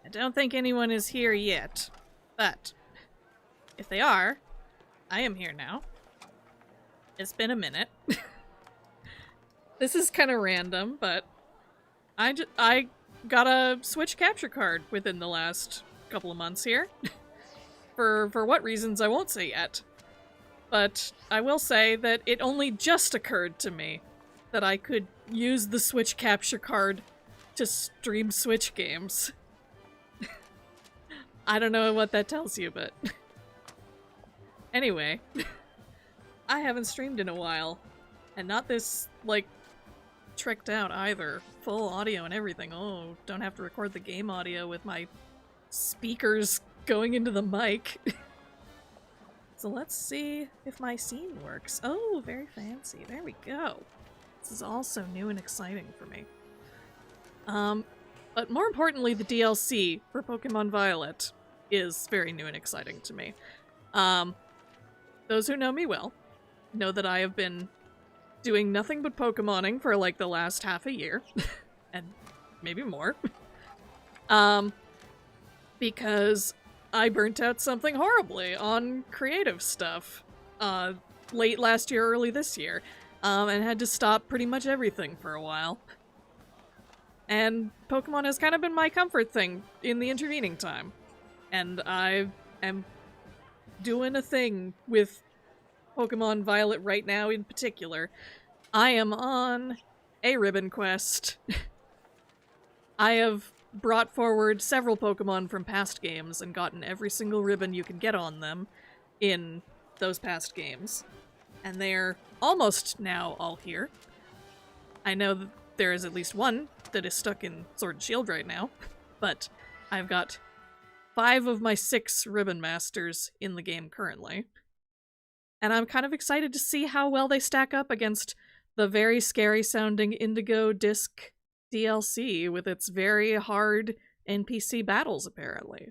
I don't think anyone is here yet, but if they are, I am here now. It's been a minute. This is kind of random, but I got a Switch capture card within the last couple of months here. For what reasons, I won't say yet. But I will say that it only just occurred to me that I could use the Switch capture card to stream Switch games. I don't know what that tells you, but... Anyway, I haven't streamed in a while. And not this, like, tricked out either. Full audio and everything. Oh, don't have to record the game audio with my speakers going into the mic. So let's see if my scene works. Oh, very fancy. There we go. This is all so new and exciting for me. But more importantly, the DLC for Pokemon Violet is very new and exciting to me. Those who know me well know that I have been doing nothing but Pokemoning for like the last half a year. And maybe more. Because I burnt out something horribly on creative stuff late last year, early this year, and had to stop pretty much everything for a while. And Pokemon has kind of been my comfort thing in the intervening time. And I am doing a thing with Pokemon Violet right now in particular. I am on a ribbon quest. I have brought forward several Pokemon from past games and gotten every single ribbon you can get on them in those past games. And they're almost now all here. I know that there is at least one that is stuck in Sword and Shield right now, but I've got 5 of my 6 ribbon masters in the game currently. And I'm kind of excited to see how well they stack up against the very scary sounding Indigo disc DLC with its very hard NPC battles, apparently.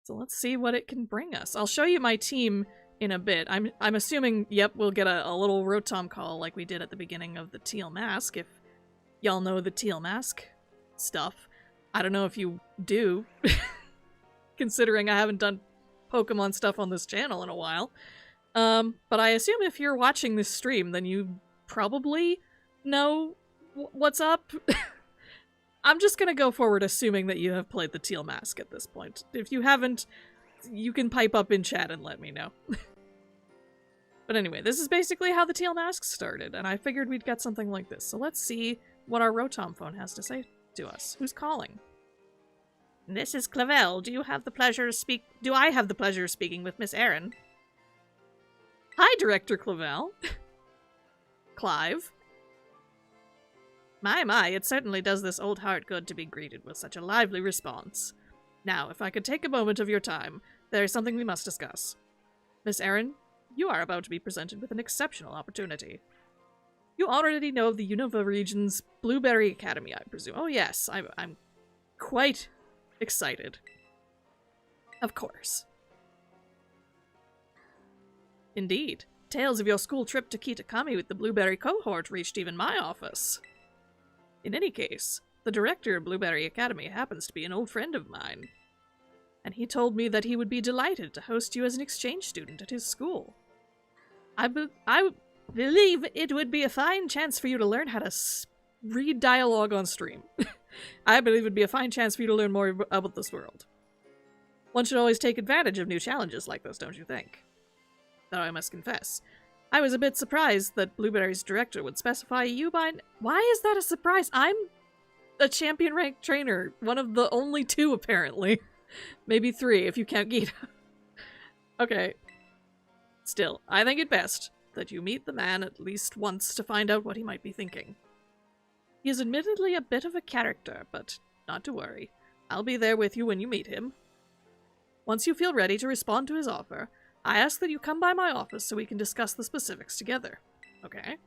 So let's see what it can bring us. I'll show you my team in a bit. I'm assuming, yep, we'll get a little Rotom call like we did at the beginning of the Teal Mask, if y'all know the Teal Mask stuff. I don't know if you do, considering I haven't done Pokemon stuff on this channel in a while. But I assume if you're watching this stream, then you probably know what's up. I'm just gonna go forward assuming that you have played the Teal Mask at this point. If you haven't, you can pipe up in chat and let me know. But anyway, this is basically how the Teal Mask started, and I figured we'd get something like this. So let's see what our Rotom phone has to say to us. Who's calling? This is Clavel. Do I have the pleasure of speaking with Miss Eryn? Hi, Director Clavel. Clive. My, it certainly does this old heart good to be greeted with such a lively response. Now, if I could take a moment of your time, there is something we must discuss. Miss Eryn, you are about to be presented with an exceptional opportunity. You already know of the Unova region's Blueberry Academy, I presume. Oh yes, I'm quite excited. Of course. Indeed. Tales of your school trip to Kitakami with the Blueberry cohort reached even my office. In any case, the director of Blueberry Academy happens to be an old friend of mine, and he told me that he would be delighted to host you as an exchange student at his school. I believe it would be a fine chance for you to learn how to read dialogue on stream. I believe it would be a fine chance for you to learn more about this world. One should always take advantage of new challenges like this, don't you think? Though I must confess, I was a bit surprised that Blueberry's director would specify you by... Why is that a surprise? I'm a champion-ranked trainer. One of the only 2, apparently. Maybe 3, if you count Gita. Okay. Still, I think it best that you meet the man at least once to find out what he might be thinking. He is admittedly a bit of a character, but not to worry. I'll be there with you when you meet him. Once you feel ready to respond to his offer, I ask that you come by my office so we can discuss the specifics together. Okay?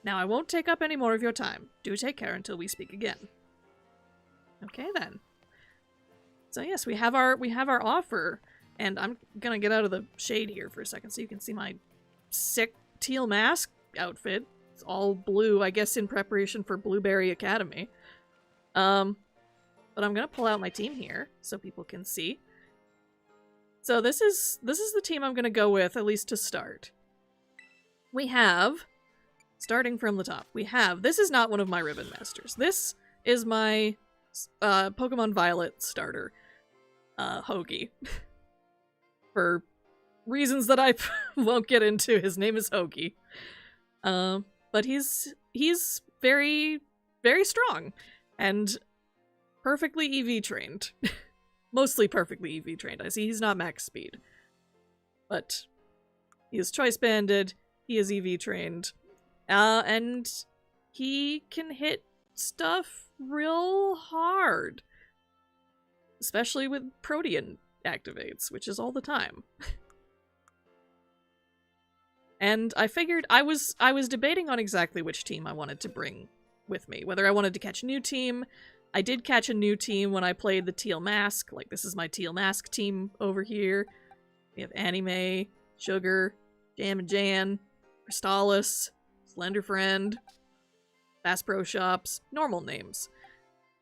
Now I won't take up any more of your time. Do take care until we speak again. Okay then. So yes, we have our offer, and I'm gonna get out of the shade here for a second so you can see my sick Teal Mask outfit. It's all blue, I guess in preparation for Blueberry Academy. but I'm gonna pull out my team here so people can see. So this is the team I'm gonna go with, at least to start. We have, starting from the top, this is not one of my Ribbon Masters. This is my Pokemon Violet starter, Hoagie. For reasons that I won't get into, his name is Hoagie. But he's very, very strong, and perfectly EV trained. Mostly perfectly EV trained. I see he's not max speed. But he is choice banded, he is EV trained, and he can hit stuff real hard. Especially with Protean activates, which is all the time. And I figured I was debating on exactly which team I wanted to bring with me. Whether I wanted to catch a new team. I did catch a new team when I played the Teal Mask. Like, this is my Teal Mask team over here. We have Anime, Sugar, Jam and Jan, Crystallis, Slender Friend, Bass Pro Shops, normal names.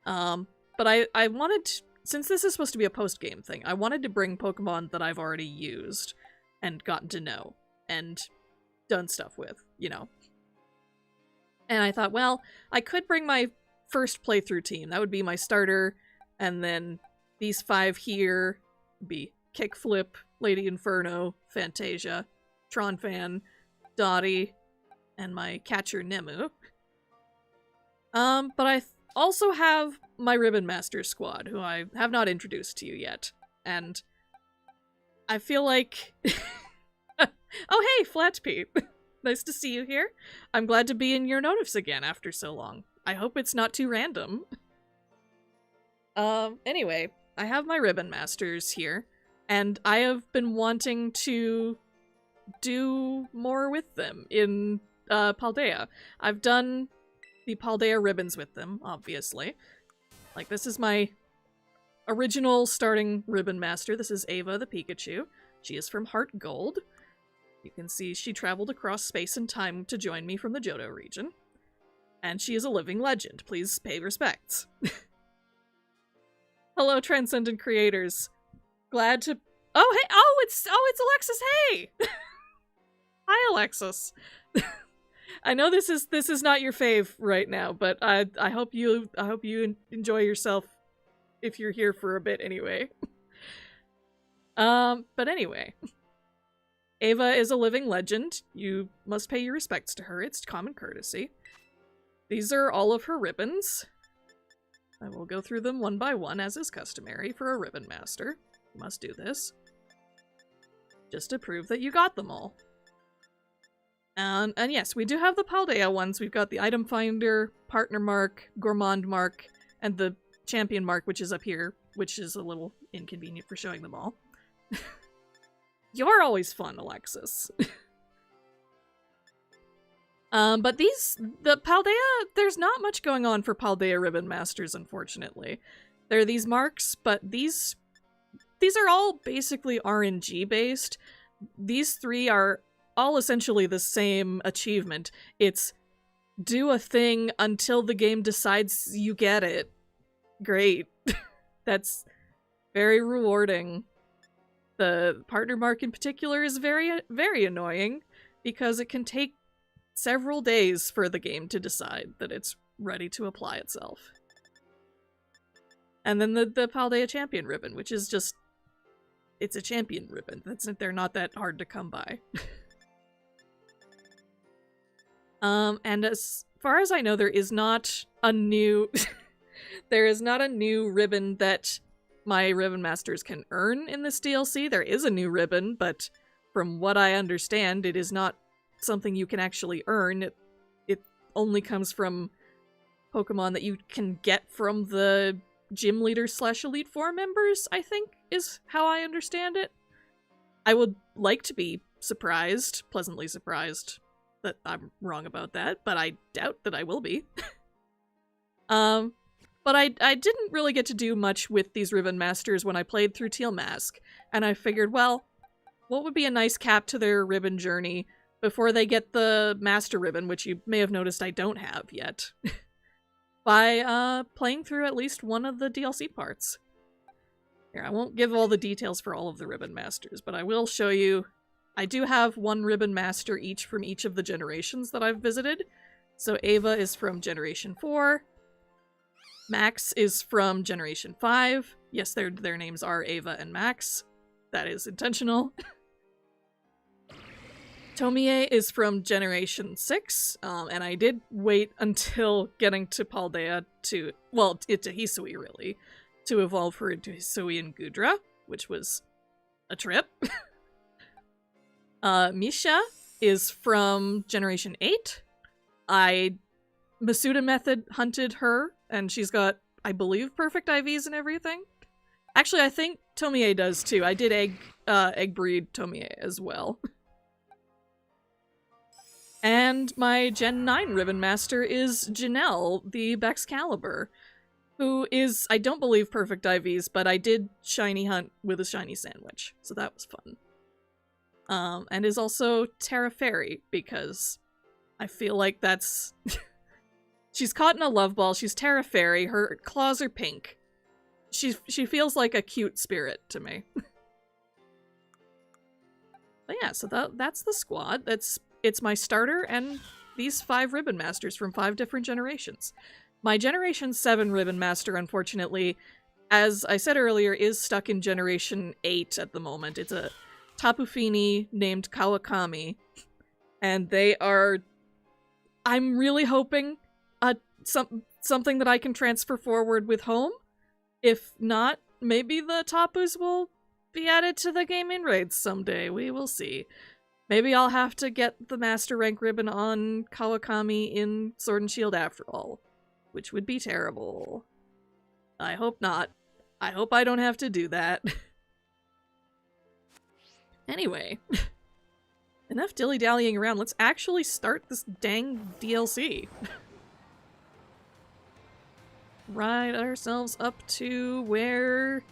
But I wanted to, since this is supposed to be a post-game thing, I wanted to bring Pokemon that I've already used and gotten to know and done stuff with, you know. And I thought, well, I could bring my first playthrough team. That would be my starter, and then these 5 here would be Kickflip, Lady Inferno, Fantasia, Tronfan, Dottie, and my catcher Nemu. But I also have my Ribbon Master squad, who I have not introduced to you yet, and I feel like... Oh hey, Flatpete! Nice to see you here. I'm glad to be in your notice again after so long. I hope it's not too random. Anyway, I have my Ribbon Masters here, and I have been wanting to do more with them in Paldea. I've done the Paldea ribbons with them, obviously. Like, this is my original starting Ribbon Master. This is Ava the Pikachu. She is from Heart Gold. You can see she traveled across space and time to join me from the Johto region. And she is a living legend. Please pay respects. Hello, Transcendent Creators. Glad to... Oh, hey! Oh, it's Alexis! Hey! Hi, Alexis. I know this is not your fave right now, but I hope you enjoy yourself if you're here for a bit anyway. But anyway. Ava is a living legend. You must pay your respects to her. It's common courtesy. These are all of her ribbons. I will go through them one by one, as is customary for a Ribbon Master. You must do this. Just to prove that you got them all. And yes, we do have the Paldea ones. We've got the Item Finder, Partner Mark, Gourmand Mark, and the Champion Mark, which is up here, which is a little inconvenient for showing them all. You're always fun, Alexis. But the Paldea, there's not much going on for Paldea Ribbon Masters, unfortunately. There are these marks, but these are all basically RNG based. These 3 are all essentially the same achievement. It's do a thing until the game decides you get it. Great. That's very rewarding. The partner mark in particular is very, very annoying because it can take several days for the game to decide that it's ready to apply itself. And then the Paldea Champion ribbon, which is just... It's a champion ribbon. They're not that hard to come by. And as far as I know, there is not a new... there is not a new ribbon that my Ribbon Masters can earn in this DLC. There is a new ribbon, but from what I understand, it is not something you can actually earn. It only comes from Pokemon that you can get from the gym leader / Elite Four members, I think, is how I understand it. I would like to be surprised, pleasantly surprised, that I'm wrong about that, but I doubt that I will be. But I didn't really get to do much with these Ribbon Masters when I played through Teal Mask, and I figured, well, what would be a nice cap to their ribbon journey before they get the Master Ribbon, which you may have noticed I don't have yet. by playing through at least one of the DLC parts. Here, I won't give all the details for all of the Ribbon Masters, but I will show you. I do have one Ribbon Master each from each of the generations that I've visited. So Ava is from Generation 4. Max is from Generation 5. Yes, their names are Ava and Max. That is intentional. Tomie is from Generation 6, and I did wait until getting to Paldea to, well, to Hisui, really, to evolve her into Hisui and Gudra, which was a trip. Misha is from Generation 8. I Masuda method hunted her, and she's got, I believe, perfect IVs and everything. Actually, I think Tomie does too. I did egg breed Tomie as well. And my Gen 9 Ribbon Master is Janelle, the Bexcalibur, who is, I don't believe, perfect IVs, but I did shiny hunt with a shiny sandwich, so that was fun. And is also Terra Fairy, because I feel like that's... She's caught in a love ball, she's Terra Fairy, her claws are pink. She feels like a cute spirit to me. But yeah, so that's the squad. It's my starter and these 5 Ribbon Masters from 5 different generations. My Generation 7 Ribbon Master, unfortunately, as I said earlier, is stuck in Generation 8 at the moment. It's a Tapu Fini named Kawakami, and they are... I'm really hoping something that I can transfer forward with home. If not, maybe the Tapus will be added to the game in raids someday. We will see. Maybe I'll have to get the Master Rank ribbon on Kawakami in Sword and Shield after all, which would be terrible. I hope not. I hope I don't have to do that. Anyway, enough dilly-dallying around. Let's actually start this dang DLC. Ride ourselves up to where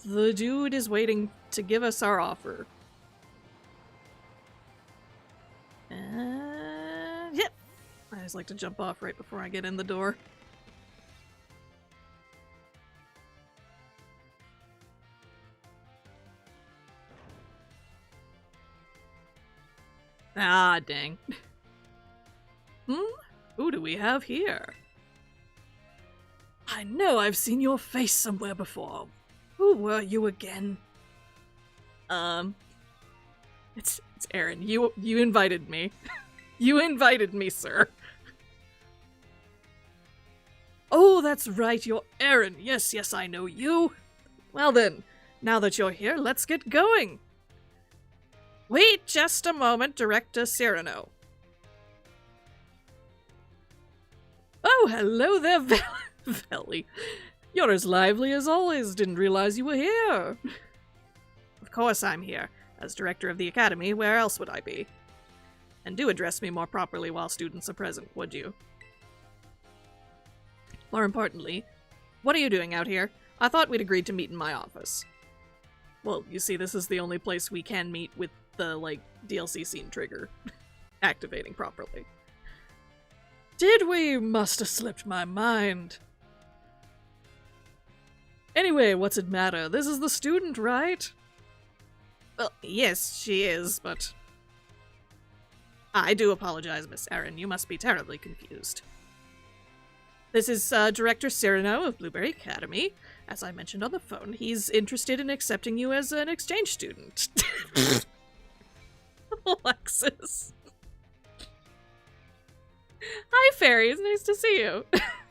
the dude is waiting to give us our offer. Yep. I always like to jump off right before I get in the door. Ah, dang. Who do we have here? I know I've seen your face somewhere before. Who were you again? It's Eryn. You invited me. You invited me, sir. Oh, that's right, you're Eryn. Yes, I know you. Well then, now that you're here, let's get going. Wait just a moment, Director Cyrano. Oh, hello there, Veli. You're as lively as always. Didn't realize you were here. Of course I'm here. As director of the academy, where else would I be? And do address me more properly while students are present, would you? More importantly, what are you doing out here? I thought we'd agreed to meet in my office. Well, you see, this is the only place we can meet with the, DLC scene trigger activating properly. Did we? Must have slipped my mind. Anyway, what's it matter? This is the student, right? Well, yes, she is, but... I do apologize, Miss Eryn. You must be terribly confused. This is Director Cyrano of Blueberry Academy. As I mentioned on the phone, he's interested in accepting you as an exchange student. Alexis. Hi, fairies. Nice to see you.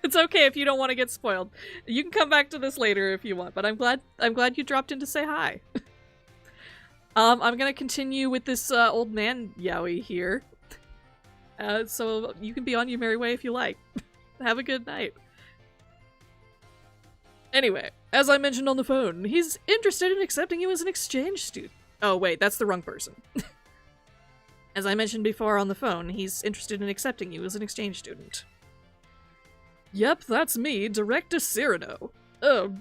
It's okay if you don't want to get spoiled. You can come back to this later if you want, but I'm glad you dropped in to say hi. I'm gonna continue with this old man yaoi here. So you can be on your merry way if you like. Have a good night. Anyway, as I mentioned on the phone, he's interested in accepting you as an exchange student. Oh wait, that's the wrong person. As I mentioned before on the phone, he's interested in accepting you as an exchange student. Yep, that's me, Director Cyrano. Oh,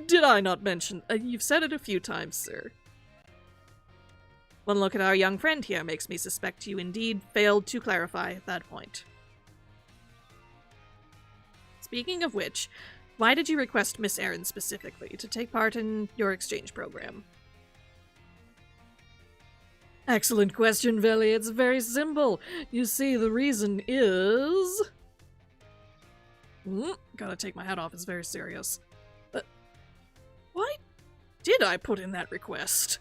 did I not mention? You've said it a few times, sir. One look at our young friend here makes me suspect you indeed failed to clarify that point. Speaking of which, why did you request Miss Eryn specifically to take part in your exchange program? Excellent question, Veli. It's very simple. You see, the reason is... Gotta take my hat off, it's very serious. Why did I put in that request?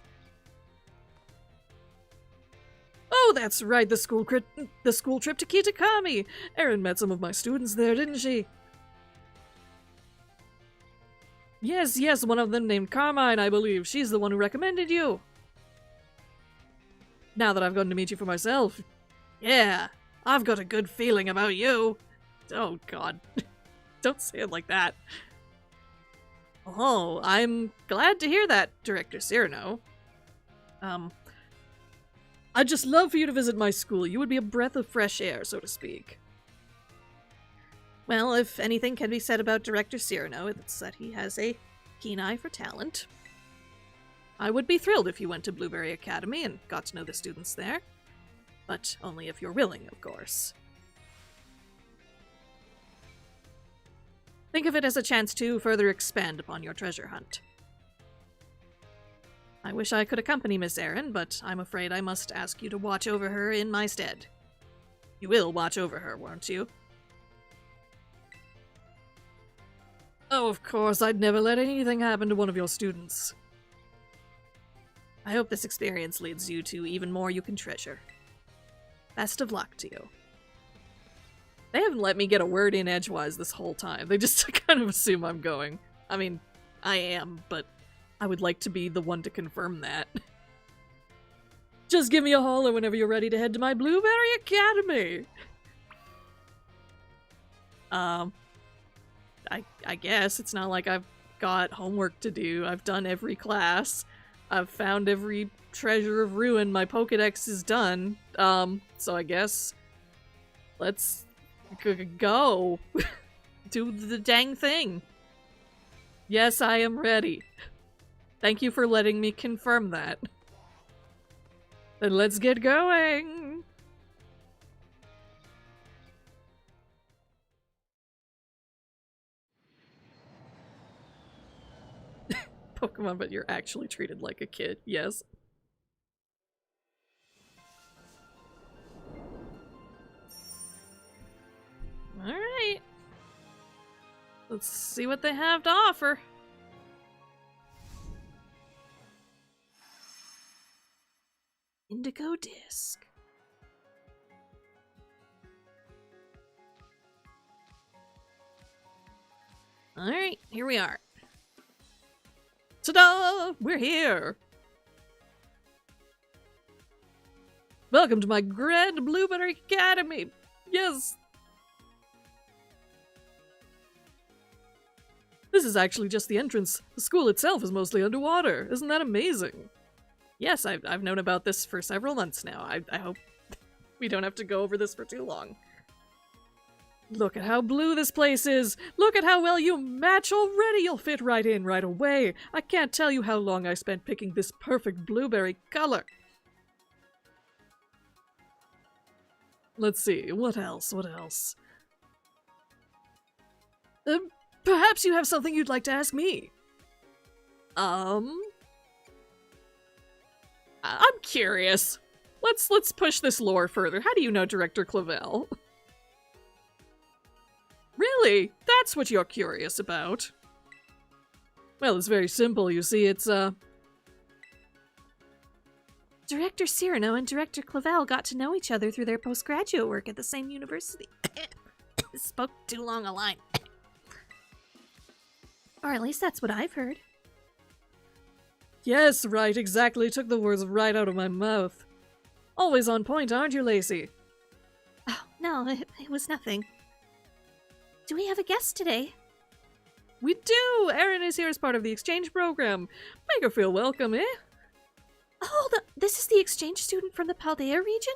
Oh, that's right, the school trip to Kitakami! Eryn met some of my students there, didn't she? Yes, one of them named Carmine, I believe. She's the one who recommended you. Now that I've gotten to meet you for myself, yeah, I've got a good feeling about you. Oh, God. Don't say it like that. Oh, I'm glad to hear that, Director Cyrano. I'd just love for you to visit my school. You would be a breath of fresh air, so to speak. Well, if anything can be said about Director Cyrano, it's that he has a keen eye for talent. I would be thrilled if you went to Blueberry Academy and got to know the students there. But only if you're willing, of course. Think of it as a chance to further expand upon your treasure hunt. I wish I could accompany Miss Eryn, but I'm afraid I must ask you to watch over her in my stead. You will watch over her, won't you? Oh, of course, I'd never let anything happen to one of your students. I hope this experience leads you to even more you can treasure. Best of luck to you. They haven't let me get a word in edgewise this whole time. They just kind of assume I'm going. I mean, I am, but I would like to be the one to confirm that. Just give me a holler whenever you're ready to head to my Blueberry Academy! I guess. It's not like I've got homework to do. I've done every class. I've found every treasure of ruin. My Pokedex is done. So I guess... let's... go. Do the dang thing. Yes, I am ready. Thank you for letting me confirm that. Then let's get going! Pokemon, but you're actually treated like a kid, yes. Alright. Let's see what they have to offer. Indigo disc. Alright, here we are. Ta-da! We're here! Welcome to my grand Blueberry Academy! Yes! This is actually just the entrance. The school itself is mostly underwater. Isn't that amazing? Yes, I've known about this for several months now. I hope we don't have to go over this for too long. Look at how blue this place is! Look at how well you match already! You'll fit right in right away! I can't tell you how long I spent picking this perfect blueberry color! Let's see, what else? Perhaps you have something you'd like to ask me? I'm curious. Let's push this lore further. How do you know Director Clavel? Really? That's what you're curious about? Well, it's very simple, you see, it's, Director Cyrano and Director Clavel got to know each other through their postgraduate work at the same university. Spoke too long a line. Or at least that's what I've heard. Yes, right, exactly. Took the words right out of my mouth. Always on point, aren't you, Lacey? Oh, no, it was nothing. Do we have a guest today? We do! Eryn is here as part of the exchange program. Make her feel welcome, eh? Oh, this is the exchange student from the Paldea region?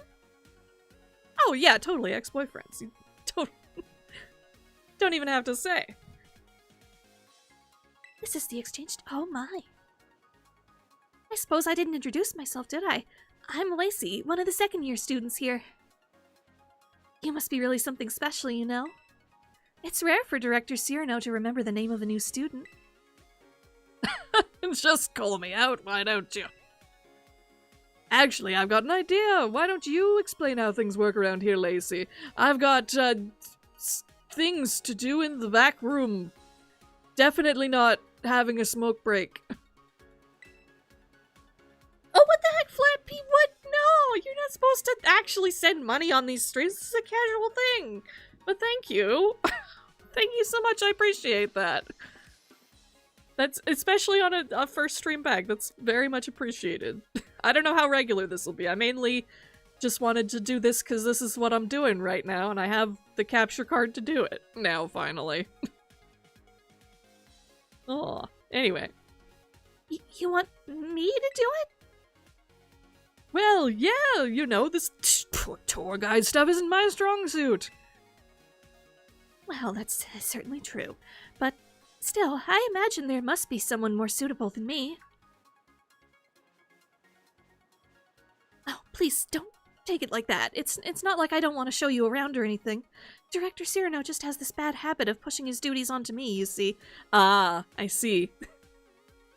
Oh yeah, totally ex-boyfriends. You don't even have to say. This is the exchange... Oh my. I suppose I didn't introduce myself, did I? I'm Lacey, one of the second-year students here. You must be really something special, you know? It's rare for Director Cyrano to remember the name of a new student. Just call me out, why don't you? Actually, I've got an idea. Why don't you explain how things work around here, Lacey? I've got, things to do in the back room. Definitely not having a smoke break. Oh, what the heck, Flat Pete? What? No, you're not supposed to actually send money on these streams. This is a casual thing. But thank you. Thank you so much. I appreciate that. That's especially on a first stream back. That's very much appreciated. I don't know how regular this will be. I mainly just wanted to do this because this is what I'm doing right now, and I have the capture card to do it now, finally. Oh, anyway. You want me to do it? Well, yeah, you know, this tour guide stuff isn't my strong suit. Well, that's certainly true. But still, I imagine there must be someone more suitable than me. Oh, please, don't take it like that. It's not like I don't want to show you around or anything. Director Cyrano just has this bad habit of pushing his duties onto me, you see. Ah, I see.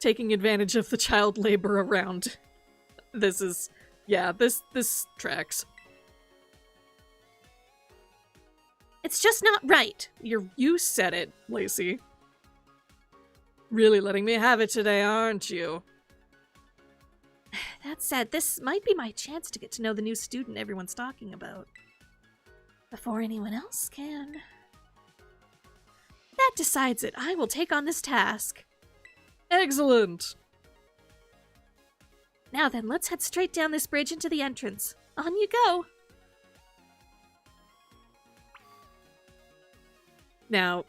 Taking advantage of the child labor around. This is... yeah, this tracks. It's just not right. You said it, Lacey. Really letting me have it today, aren't you? That said, this might be my chance to get to know the new student everyone's talking about. Before anyone else can. That decides it. I will take on this task. Excellent! Now then, let's head straight down this bridge into the entrance. On you go! Now,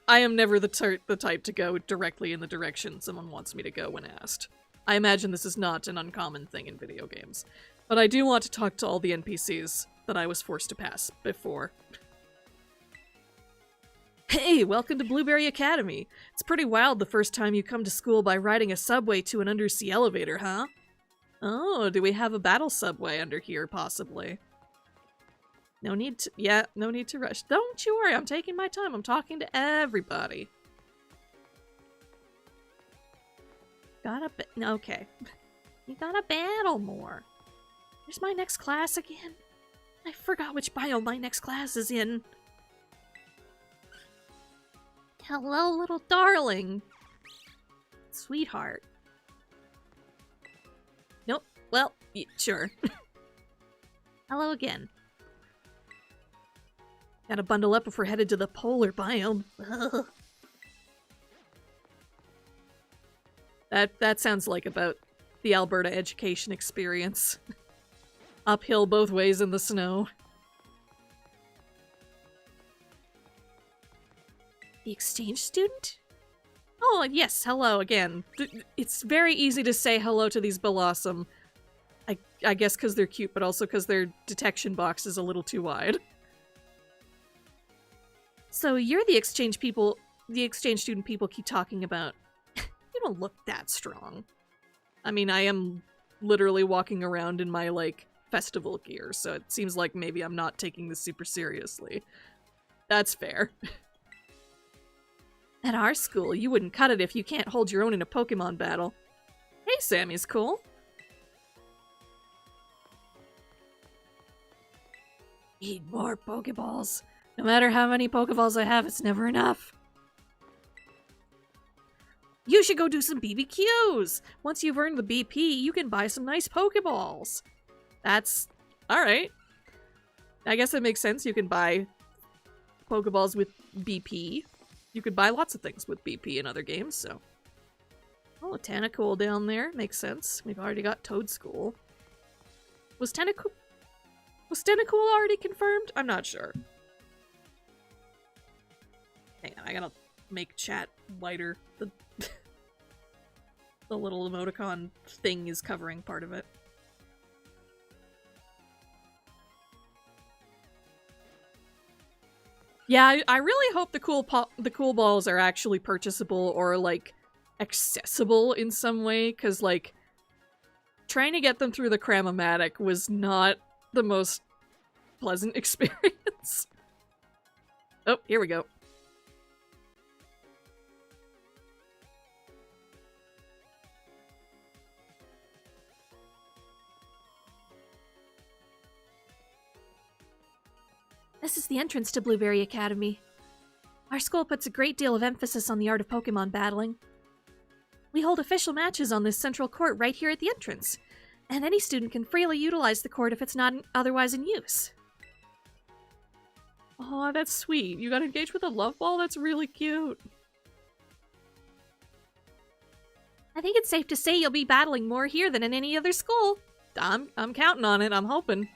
I am never the type to go directly in the direction someone wants me to go when asked. I imagine this is not an uncommon thing in video games, but I do want to talk to all the NPCs that I was forced to pass before. Hey, welcome to Blueberry Academy. It's pretty wild the first time you come to school by riding a subway to an undersea elevator, huh? Oh, do we have a battle subway under here, possibly? No need to rush. Don't you worry, I'm taking my time. I'm talking to everybody. Okay. You gotta battle more. Where's my next class again? I forgot which biome my next class is in. Hello, little darling. Sweetheart. Nope. Well, sure. Hello again. Gotta bundle up if we're headed to the polar biome. That sounds like about the Alberta education experience. Uphill both ways in the snow. The exchange student? Oh, yes, hello again. It's very easy to say hello to these Blossom. I guess because they're cute, but also because their detection box is a little too wide. So you're the exchange student people keep talking about. You don't look that strong. I mean, I am literally walking around in my, like, festival gear, so it seems like maybe I'm not taking this super seriously. That's fair. At our school, you wouldn't cut it if you can't hold your own in a Pokemon battle. Hey, Sammy's cool. Need more Pokeballs. No matter how many Pokeballs I have, it's never enough. You should go do some BBQs! Once you've earned the BP, you can buy some nice Pokeballs. That's... alright. I guess it makes sense. You can buy Pokeballs with BP. You could buy lots of things with BP in other games, so... Oh, Tentacool down there. Makes sense. We've already got Toadschool. Was Tentacool already confirmed? I'm not sure. Hang on, I gotta make chat wider. The little emoticon thing is covering part of it. Yeah, I really hope the cool balls are actually purchasable or, like, accessible in some way, because, like, trying to get them through the Cram-O-Matic was not the most pleasant experience. Oh, here we go. This is the entrance to Blueberry Academy. Our school puts a great deal of emphasis on the art of Pokemon battling. We hold official matches on this central court right here at the entrance, and any student can freely utilize the court if it's not otherwise in use. Oh, that's sweet. You got engaged with a love ball? That's really cute. I think it's safe to say you'll be battling more here than in any other school. I'm counting on it. I'm hoping.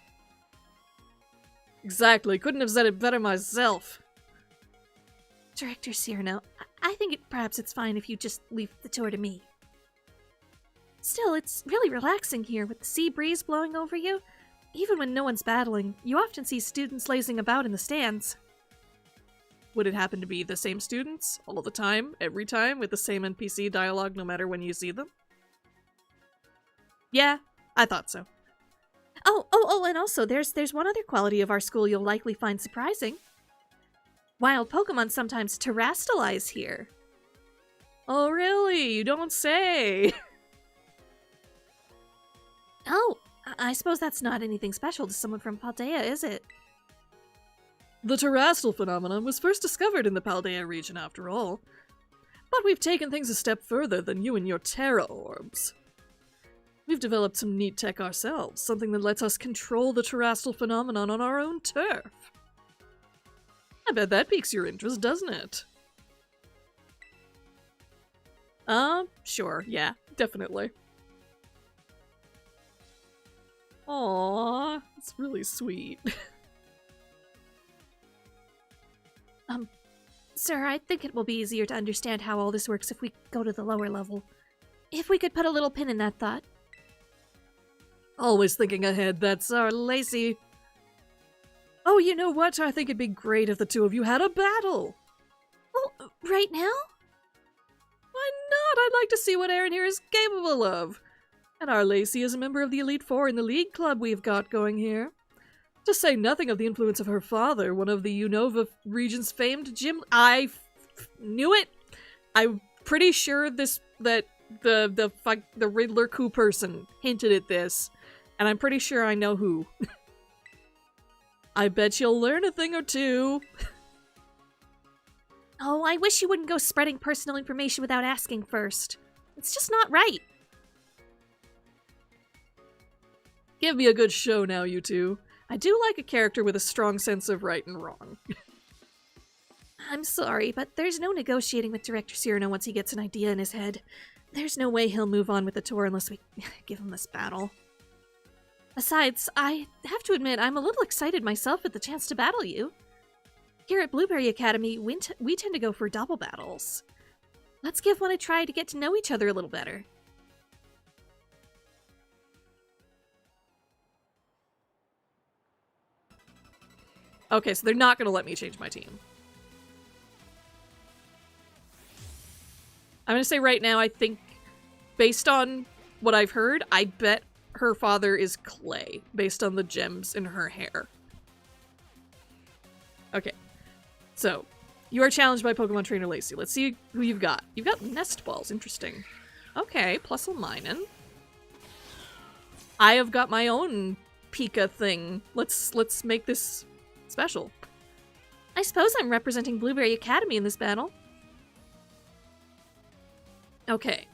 Exactly. Couldn't have said it better myself. Director Cyrano, I think perhaps it's fine if you just leave the tour to me. Still, it's really relaxing here with the sea breeze blowing over you. Even when no one's battling, you often see students lazing about in the stands. Would it happen to be the same students all the time, every time, with the same NPC dialogue no matter when you see them? Yeah, I thought so. Oh, and also, there's one other quality of our school you'll likely find surprising. Wild Pokemon sometimes terrastalize here. Oh, really? You don't say! Oh, I suppose that's not anything special to someone from Paldea, is it? The terrestrial phenomenon was first discovered in the Paldea region, after all. But we've taken things a step further than you and your Terra orbs. We've developed some neat tech ourselves, something that lets us control the terrestrial phenomenon on our own turf. I bet that piques your interest, doesn't it? Sure, yeah, definitely. Aww, it's really sweet. Sir, I think it will be easier to understand how all this works if we go to the lower level. If we could put a little pin in that thought. Always thinking ahead, that's our Lacey. Oh, you know what? I think it'd be great if the two of you had a battle. Oh, right now? Why not? I'd like to see what Eryn here is capable of. And our Lacey is a member of the Elite Four in the League Club we've got going here. To say nothing of the influence of her father, one of the Unova region's famed gym. I knew it. I'm pretty sure that the Riddler coup person hinted at this, and I'm pretty sure I know who. I bet you'll learn a thing or two. Oh, I wish you wouldn't go spreading personal information without asking first. It's just not right. Give me a good show now, you two. I do like a character with a strong sense of right and wrong. I'm sorry, but there's no negotiating with Director Cyrano once he gets an idea in his head. There's no way he'll move on with the tour unless we give him this battle. Besides, I have to admit I'm a little excited myself at the chance to battle you. Here at Blueberry Academy, we tend to go for double battles. Let's give one a try to get to know each other a little better. Okay, so they're not going to let me change my team. I'm going to say right now, I think, based on what I've heard, I bet her father is Clay, based on the gems in her hair. Okay, so, you are challenged by Pokemon Trainer Lacey. Let's see who you've got. You've got Nest Balls, interesting. Okay, Plusle-Minun. I have got my own Pika thing. Let's make this special. I suppose I'm representing Blueberry Academy in this battle. Okay.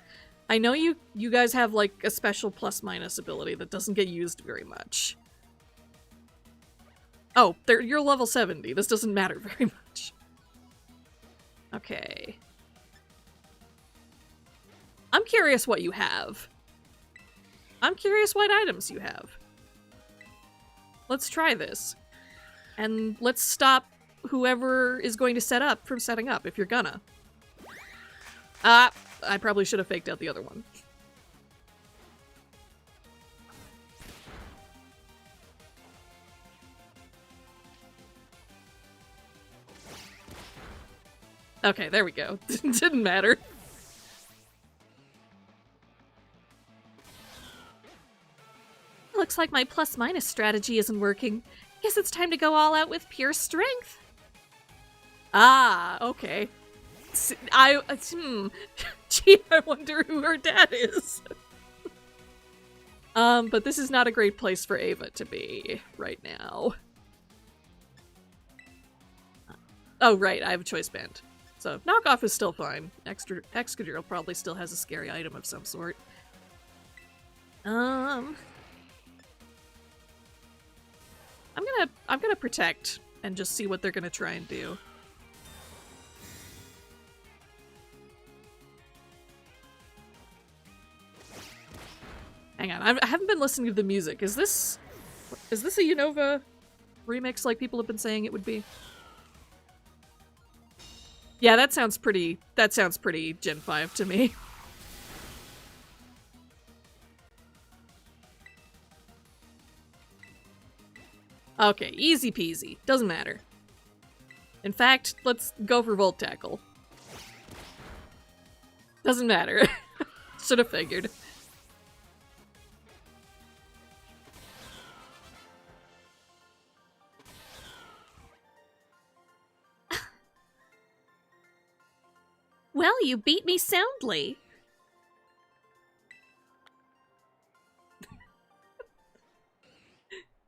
I know you guys have, like, a special plus-minus ability that doesn't get used very much. Oh, you're level 70. This doesn't matter very much. Okay. I'm curious what you have. I'm curious what items you have. Let's try this. And let's stop whoever is going to set up from setting up, if you're gonna. I probably should have faked out the other one. Okay, there we go. Didn't matter. Looks like my plus-minus strategy isn't working. Guess it's time to go all out with pure strength. Ah, okay. Gee, I wonder who her dad is. But this is not a great place for Ava to be right now. Oh, right, I have a choice band. So, knockoff is still fine. Excadrill probably still has a scary item of some sort. I'm gonna protect and just see what they're gonna try and do. Hang on, I haven't been listening to the music. Is this a Unova remix like people have been saying it would be? Yeah, that sounds pretty Gen 5 to me. Okay, easy peasy. Doesn't matter. In fact, let's go for Volt Tackle. Doesn't matter. Should have figured. Well, you beat me soundly.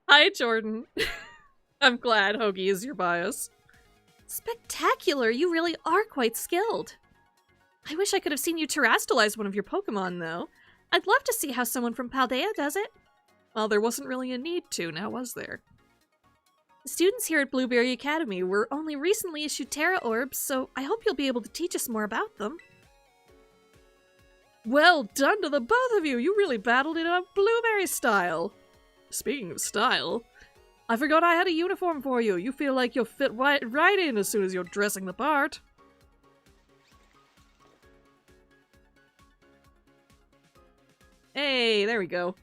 Hi, Jordan. I'm glad Hoagie is your bias. Spectacular, you really are quite skilled. I wish I could have seen you terrestrialize one of your Pokemon, though. I'd love to see how someone from Paldea does it. Well, there wasn't really a need to, now was there? The students here at Blueberry Academy were only recently issued Terra Orbs, so I hope you'll be able to teach us more about them. Well done to the both of you! You really battled it up Blueberry style! Speaking of style, I forgot I had a uniform for you. You feel like you'll fit right in as soon as you're dressing the part. Hey, there we go.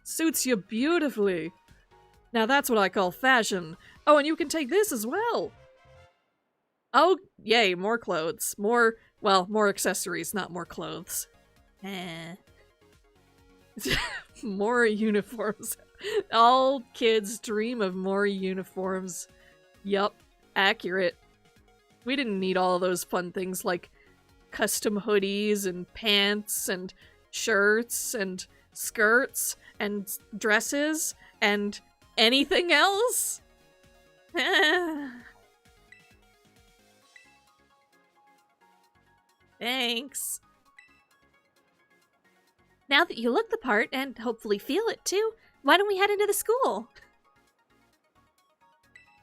Suits you beautifully. Now that's what I call fashion. Oh, and you can take this as well. Oh, yay, more clothes. More accessories, not more clothes. More uniforms. All kids dream of more uniforms. Yup, accurate. We didn't need all of those fun things like custom hoodies and pants and shirts and skirts and dresses and anything else? Thanks. Now that you look the part, and hopefully feel it too, why don't we head into the school?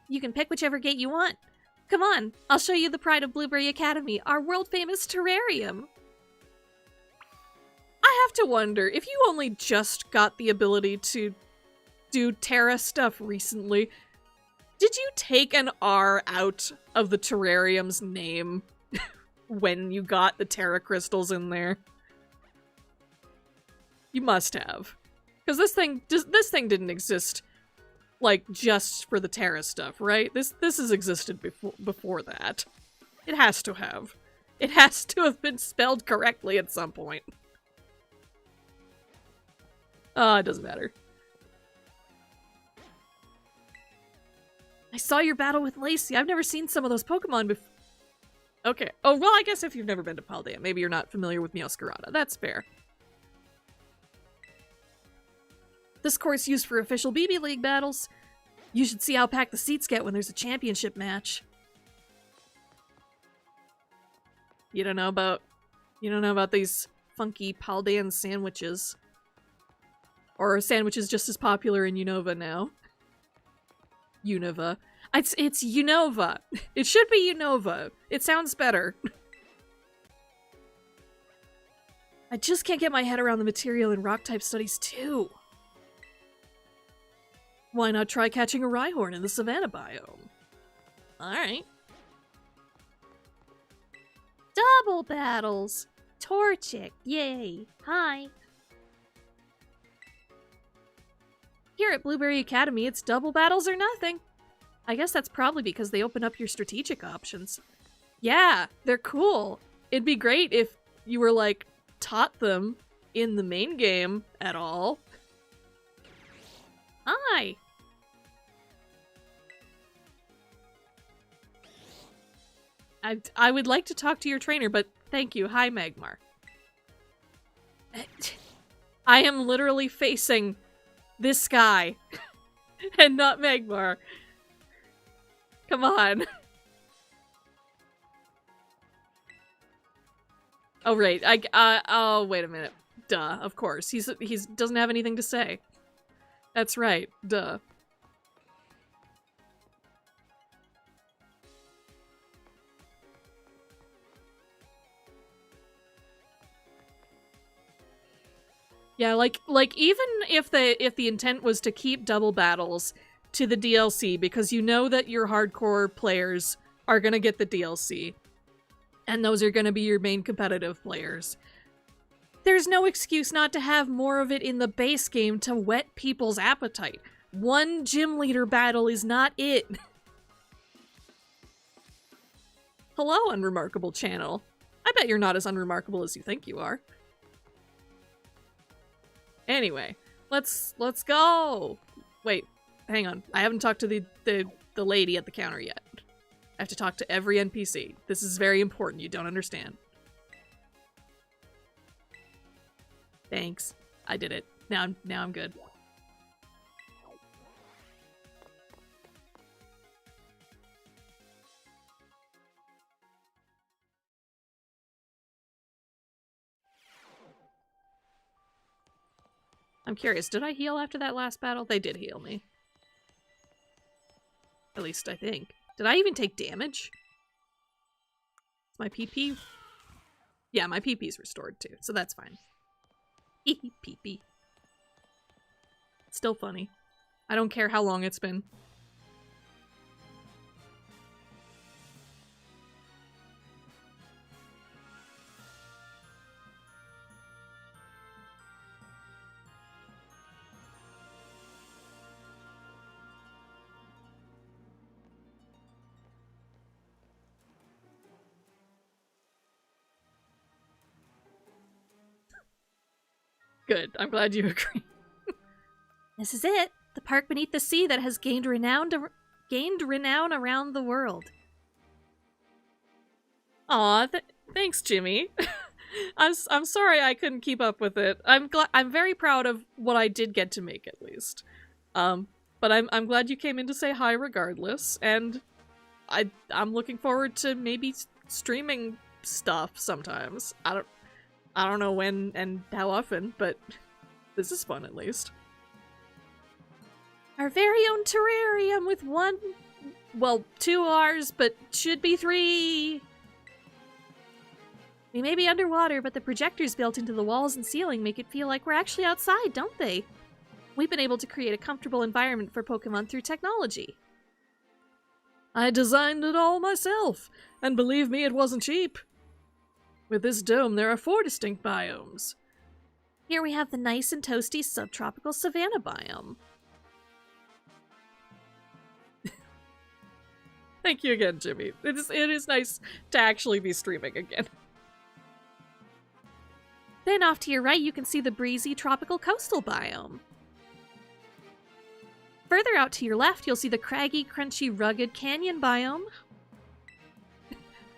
You can pick whichever gate you want. Come on, I'll show you the pride of Blueberry Academy, our world-famous terrarium. I have to wonder, if you only just got the ability to do Terra stuff recently, did you take an R out of the terrarium's name when you got the Terra crystals in there? You must have. Because this thing didn't exist, like, just for the Terra stuff, right? This has existed before that. It has to have. It has to have been spelled correctly at some point. It doesn't matter. I saw your battle with Lacey. I've never seen some of those Pokemon before. Okay. Oh, well, I guess if you've never been to Paldea, maybe you're not familiar with Meowscarada. That's fair. This course used for official BB League battles. You should see how packed the seats get when there's a championship match. You don't know about these funky Paldean sandwiches. Or sandwiches just as popular in Unova now. Unova. It's Unova. It should be Unova. It sounds better. I just can't get my head around the material in rock-type studies, too. Why not try catching a Rhyhorn in the Savannah biome? Alright. Double battles! Torchic, yay! Hi! Here at Blueberry Academy, it's double battles or nothing. I guess that's probably because they open up your strategic options. Yeah, they're cool. It'd be great if you were, like, taught them in the main game at all. Hi! I would like to talk to your trainer, but thank you. Hi, Magmar. I am literally facing this guy and not Magmar. Come on. Oh, right. Oh, wait a minute. Duh, of course. He's doesn't have anything to say. That's right. Duh. Yeah, like even if the intent was to keep double battles to the DLC, because you know that your hardcore players are gonna get the DLC, and those are gonna be your main competitive players, there's no excuse not to have more of it in the base game to whet people's appetite. One gym leader battle is not it. Hello, unremarkable channel. I bet you're not as unremarkable as you think you are. Anyway, let's go. Wait, hang on. I haven't talked to the lady at the counter yet. I have to talk to every NPC. This is very important. You don't understand. Thanks. I did it. Now I'm good. I'm curious, did I heal after that last battle? They did heal me. At least I think. Did I even take damage? Is my PP? Yeah, my PP's restored too, so that's fine. PP. Still funny. I don't care how long it's been. Good. I'm glad you agree. This is it. The park beneath the sea that has gained renown around the world. Aw, thanks, Jimmy. I'm sorry I couldn't keep up with it. I'm very proud of what I did get to make, at least. But I'm glad you came in to say hi regardless, and I'm looking forward to maybe streaming stuff sometimes. I don't know when and how often, but this is fun at least. Our very own terrarium with two R's, but should be 3. We may be underwater, but the projectors built into the walls and ceiling make it feel like we're actually outside, don't they? We've been able to create a comfortable environment for Pokemon through technology. I designed it all myself, and believe me, it wasn't cheap. With this dome, there are 4 distinct biomes. Here we have the nice and toasty subtropical savanna biome. Thank you again, Jimmy. It is nice to actually be streaming again. Then off to your right, you can see the breezy tropical coastal biome. Further out to your left, you'll see the craggy, crunchy, rugged canyon biome.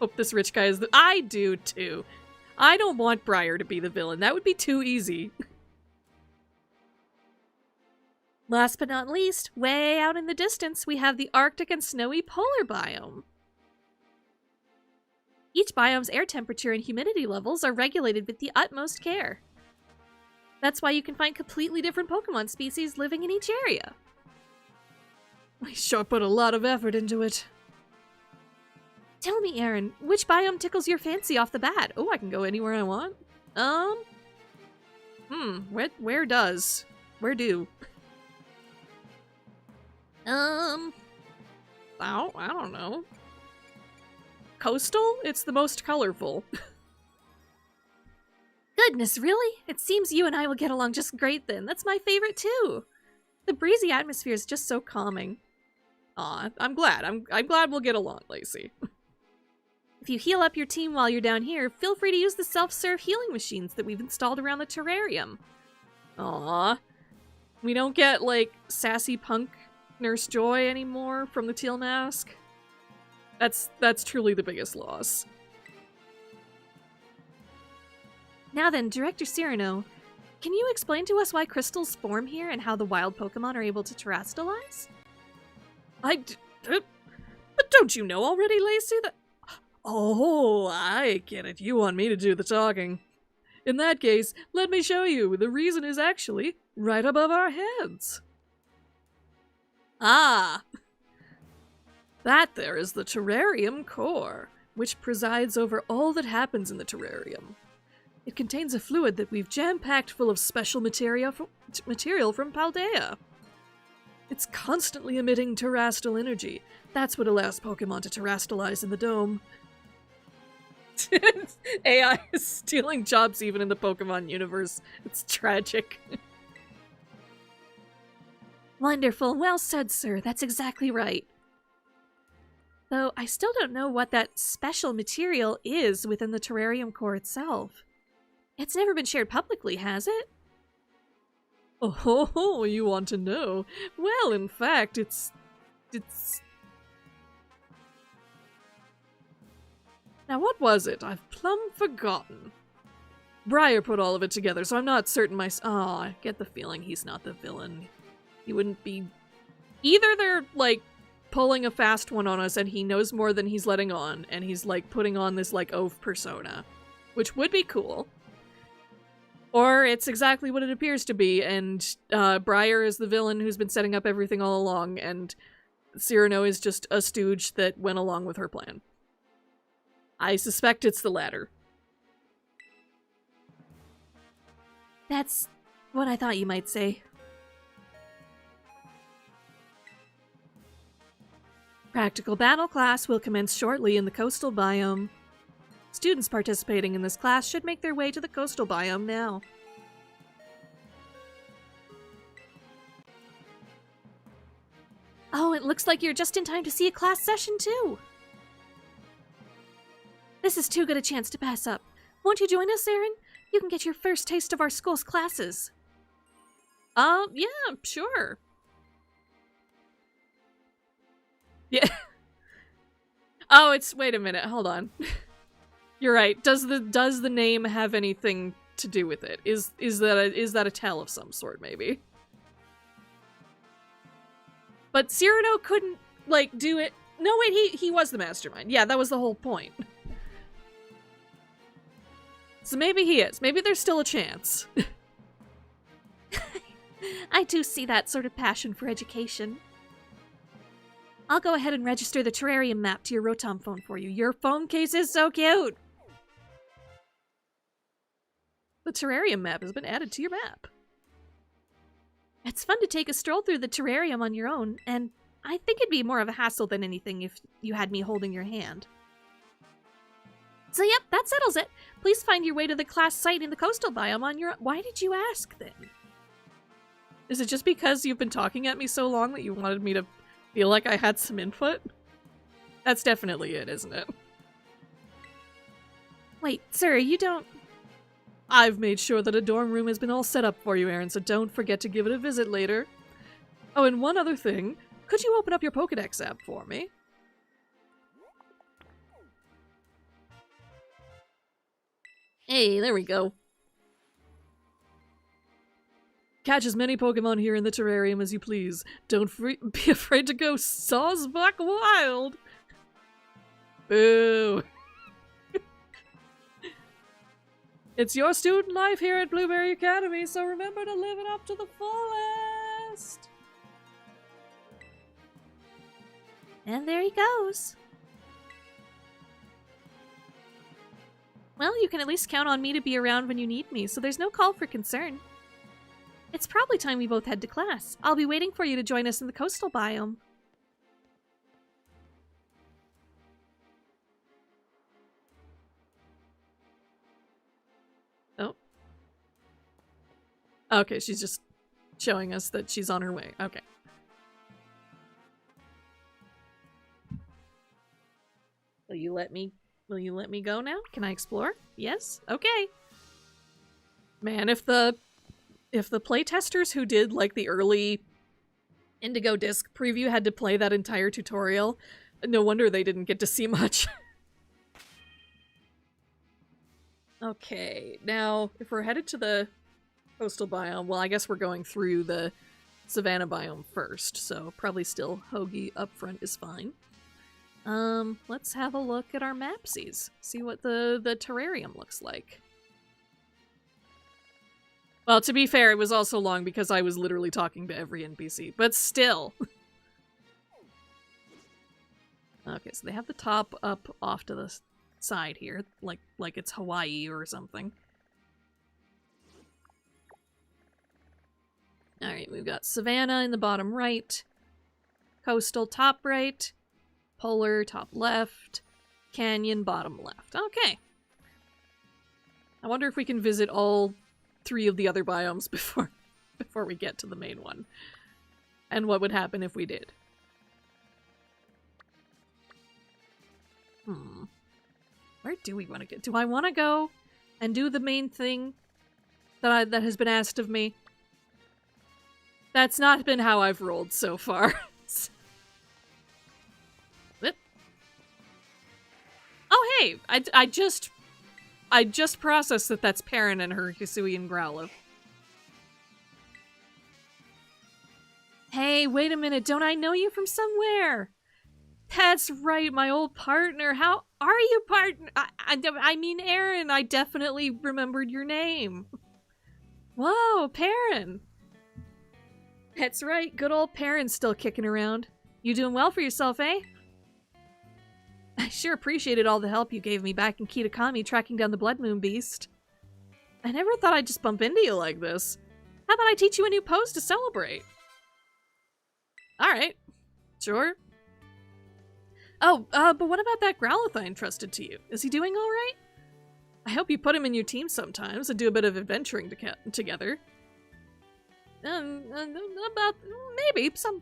Hope this rich guy is I do, too. I don't want Briar to be the villain. That would be too easy. Last but not least, way out in the distance, we have the Arctic and snowy polar biome. Each biome's air temperature and humidity levels are regulated with the utmost care. That's why you can find completely different Pokemon species living in each area. We sure put a lot of effort into it. Tell me, Eryn, which biome tickles your fancy off the bat? Oh, I can go anywhere I want. Where do? I don't know. Coastal? It's the most colorful. Goodness, really? It seems you and I will get along just great then. That's my favorite too. The breezy atmosphere is just so calming. Aw, I'm glad. I'm glad we'll get along, Lacey. If you heal up your team while you're down here, feel free to use the self-serve healing machines that we've installed around the terrarium. Aw. We don't get, like, sassy punk Nurse Joy anymore from the Teal Mask? That's truly the biggest loss. Now then, Director Cyrano, can you explain to us why crystals form here and how the wild Pokemon are able to terrestrialize? But don't you know already, Lacey? Oh, I get it. You want me to do the talking. In that case, let me show you. The reason is actually right above our heads. Ah! That there is the terrarium core, which presides over all that happens in the terrarium. It contains a fluid that we've jam-packed full of special material from Paldea. It's constantly emitting terrestrial energy. That's what allows Pokemon to terrestrialize in the dome. AI is stealing jobs even in the Pokemon universe. It's tragic. Wonderful. Well said, sir. That's exactly right. Though I still don't know what that special material is within the terrarium core itself. It's never been shared publicly, has it? Oh, you want to know? Well, in fact, it's... Now, what was it? I've plumb forgotten. Briar put all of it together, so I'm not certain I get the feeling he's not the villain. He wouldn't be... Either they're, like, pulling a fast one on us and he knows more than he's letting on, and he's, like, putting on this, like, oaf persona, which would be cool. Or it's exactly what it appears to be, and Briar is the villain who's been setting up everything all along, and Cyrano is just a stooge that went along with her plan. I suspect it's the latter. That's what I thought you might say. Practical battle class will commence shortly in the coastal biome. Students participating in this class should make their way to the coastal biome now. Oh, it looks like you're just in time to see a class session too. This is too good a chance to pass up. Won't you join us, Eryn? You can get your first taste of our school's classes. Yeah, sure. Yeah. Oh, wait a minute, hold on. You're right. Does the name have anything to do with it? Is that a tell of some sort, maybe? But Cyrano couldn't, like, do it. No, wait, he was the mastermind. Yeah, that was the whole point. So maybe he is. Maybe there's still a chance. I do see that sort of passion for education. I'll go ahead and register the terrarium map to your Rotom phone for you. Your phone case is so cute! The terrarium map has been added to your map. It's fun to take a stroll through the terrarium on your own, and I think it'd be more of a hassle than anything if you had me holding your hand. So yep, that settles it. Please find your way to the class site in the coastal biome on your own. Why did you ask, then? Is it just because you've been talking at me so long that you wanted me to feel like I had some input? That's definitely it, isn't it? Wait, sir, you don't... I've made sure that a dorm room has been all set up for you, Eryn, so don't forget to give it a visit later. Oh, and one other thing. Could you open up your Pokédex app for me? Hey, there we go. Catch as many Pokemon here in the terrarium as you please. Don't be afraid to go Sawsbuck wild! Boo! It's your student life here at Blueberry Academy, so remember to live it up to the fullest! And there he goes. Well, you can at least count on me to be around when you need me, so there's no call for concern. It's probably time we both head to class. I'll be waiting for you to join us in the coastal biome. Oh. Okay, she's just showing us that she's on her way. Okay. Will you let me go now? Can I explore? Yes? Okay. Man, if the playtesters who did, like, the early Indigo disc preview had to play that entire tutorial, No wonder they didn't get to see much. Okay, now, if we're headed to the coastal biome, well, I guess we're going through the savanna biome first, so probably still Hoagie up front is fine. Let's have a look at our mapsies. See what the terrarium looks like. Well, to be fair, it was also long because I was literally talking to every NPC, but still. Okay, so they have the top up off to the side here, like it's Hawaii or something. Alright, we've got savanna in the bottom right, coastal top right, polar top left, canyon bottom left. Okay. I wonder if we can visit all 3 of the other biomes before we get to the main one. And what would happen if we did. Where do we want to get? Do I want to go and do the main thing that has been asked of me? That's not been how I've rolled so far. Oh hey, I just processed that that's Perrin and her Hisuian Growlithe. Hey, wait a minute, don't I know you from somewhere? That's right, my old partner. How are you, partner? I mean, Eryn, I definitely remembered your name. Whoa, Perrin. That's right, good old Perrin's still kicking around. You doing well for yourself, eh? I sure appreciated all the help you gave me back in Kitakami tracking down the Blood Moon Beast. I never thought I'd just bump into you like this. How about I teach you a new pose to celebrate? Alright. Sure. Oh, but what about that Growlithe I entrusted to you? Is he doing alright? I hope you put him in your team sometimes and do a bit of adventuring together. About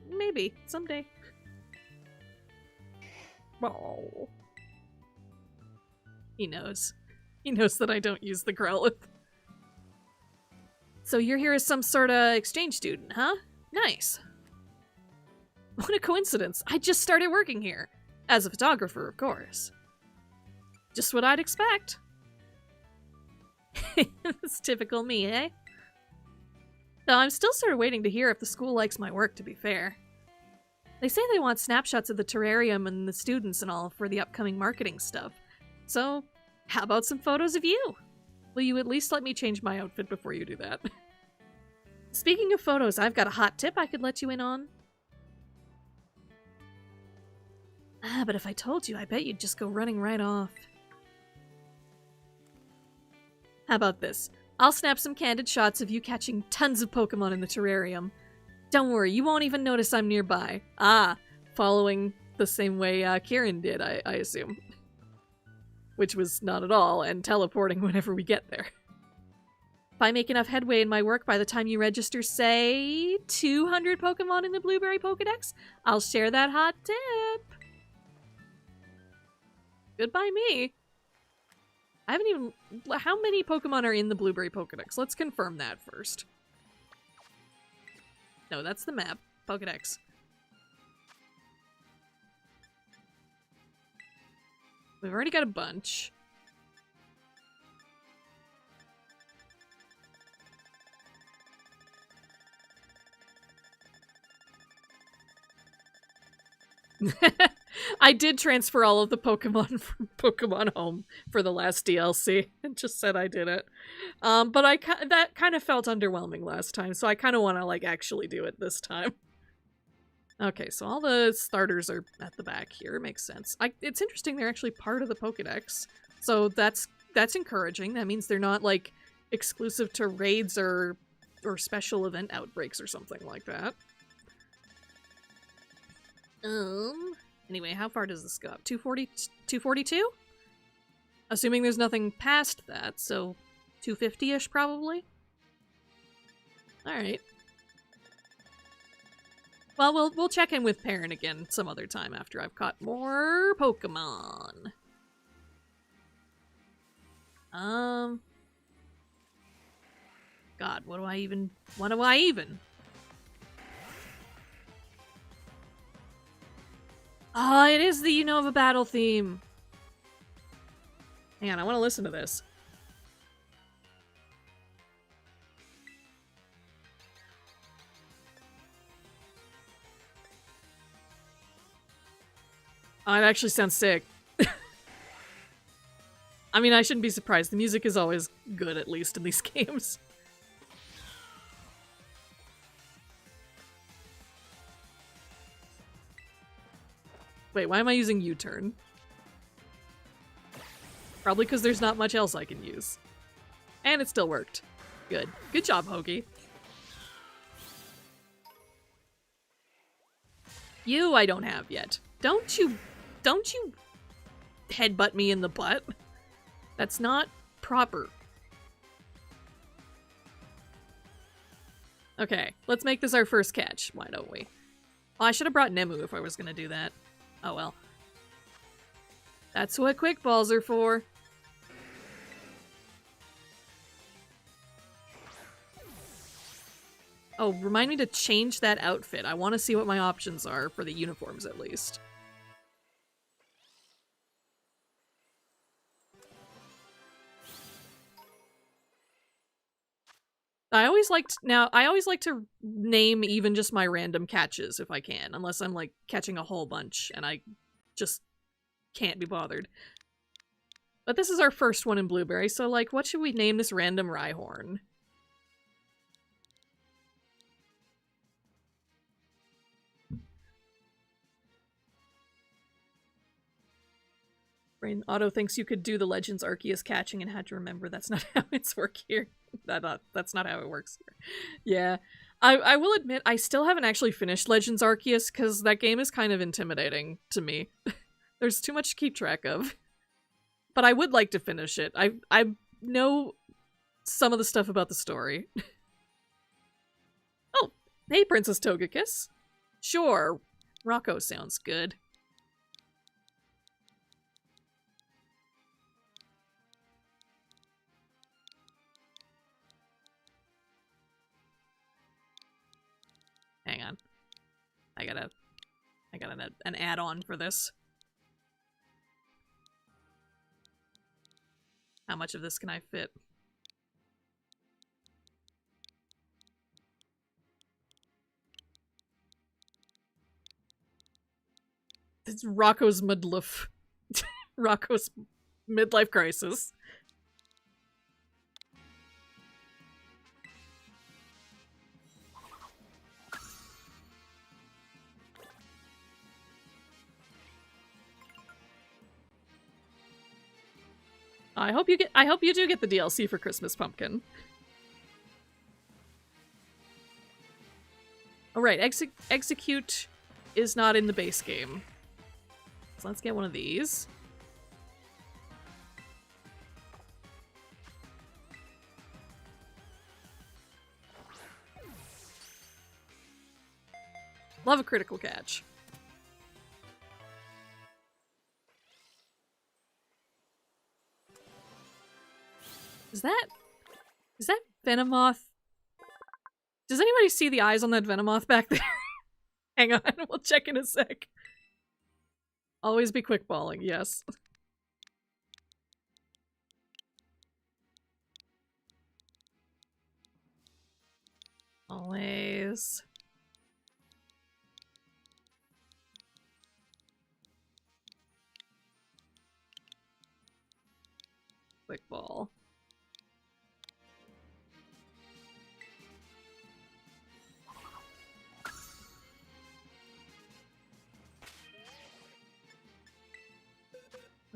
maybe someday. Oh. He knows. He knows that I don't use the Growlithe. So you're here as some sort of exchange student, huh? Nice. What a coincidence. I just started working here. As a photographer, of course. Just what I'd expect. That's typical me, eh? Though I'm still sort of waiting to hear if the school likes my work, to be fair. They say they want snapshots of the terrarium and the students and all for the upcoming marketing stuff. So, how about some photos of you? Will you at least let me change my outfit before you do that? Speaking of photos, I've got a hot tip I could let you in on. But if I told you, I bet you'd just go running right off. How about this? I'll snap some candid shots of you catching tons of Pokemon in the terrarium. Don't worry, you won't even notice I'm nearby. Following the same way Kieran did, I assume. Which was not at all, and teleporting whenever we get there. If I make enough headway in my work by the time you register, say, 200 Pokemon in the Blueberry Pokedex, I'll share that hot tip. Goodbye me. I haven't even... How many Pokemon are in the Blueberry Pokedex? Let's confirm that first. No, that's the map. Pokedex. We've already got a bunch. I did transfer all of the Pokemon from Pokemon Home for the last DLC and just said I did it. But that kind of felt underwhelming last time, so I kind of want to like actually do it this time. Okay, so all the starters are at the back here. Makes sense. It's interesting they're actually part of the Pokedex, so that's encouraging. That means they're not like exclusive to raids or special event outbreaks or something like that. Anyway, how far does this go up? 242? Assuming there's nothing past that, so 250-ish probably? Alright. Well, we'll check in with Perrin again some other time after I've caught more Pokemon. God, what do I even... Ah, it is the Unova battle theme. Hang on, I want to listen to this. Oh, it actually sounds sick. I mean, I shouldn't be surprised. The music is always good, at least in these games. Wait, why am I using U-turn? Probably because there's not much else I can use. And it still worked. Good. Good job, Hoagie. You I don't have yet. Don't you headbutt me in the butt. That's not proper. Okay, let's make this our first catch. Why don't we? Oh, I should have brought Nemu if I was gonna do that. Oh well. That's what quick balls are for. Oh, remind me to change that outfit. I want to see what my options are for the uniforms, at least. I always like to name even just my random catches if I can, unless I'm like catching a whole bunch and I just can't be bothered. But this is our first one in Blueberry, so like, what should we name this random Rhyhorn? Brain Auto thinks you could do the Legends Arceus catching and had to remember that's not how it's work here. That's not how it works here. Yeah. I will admit, I still haven't actually finished Legends Arceus because that game is kind of intimidating to me. There's too much to keep track of. But I would like to finish it. I know some of the stuff about the story. Oh, hey Princess Togekiss. Sure, Rocco sounds good. Hang on. I got an add-on for this. How much of this can I fit? It's Rocco's midlife. Rocco's midlife crisis. I hope you do get the DLC for Christmas Pumpkin. Alright, execute is not in the base game. So let's get one of these. Love a critical catch. Is that Venomoth? Does anybody see the eyes on that Venomoth back there? Hang on, we'll check in a sec. Always be quickballing, yes. Always. Quickball.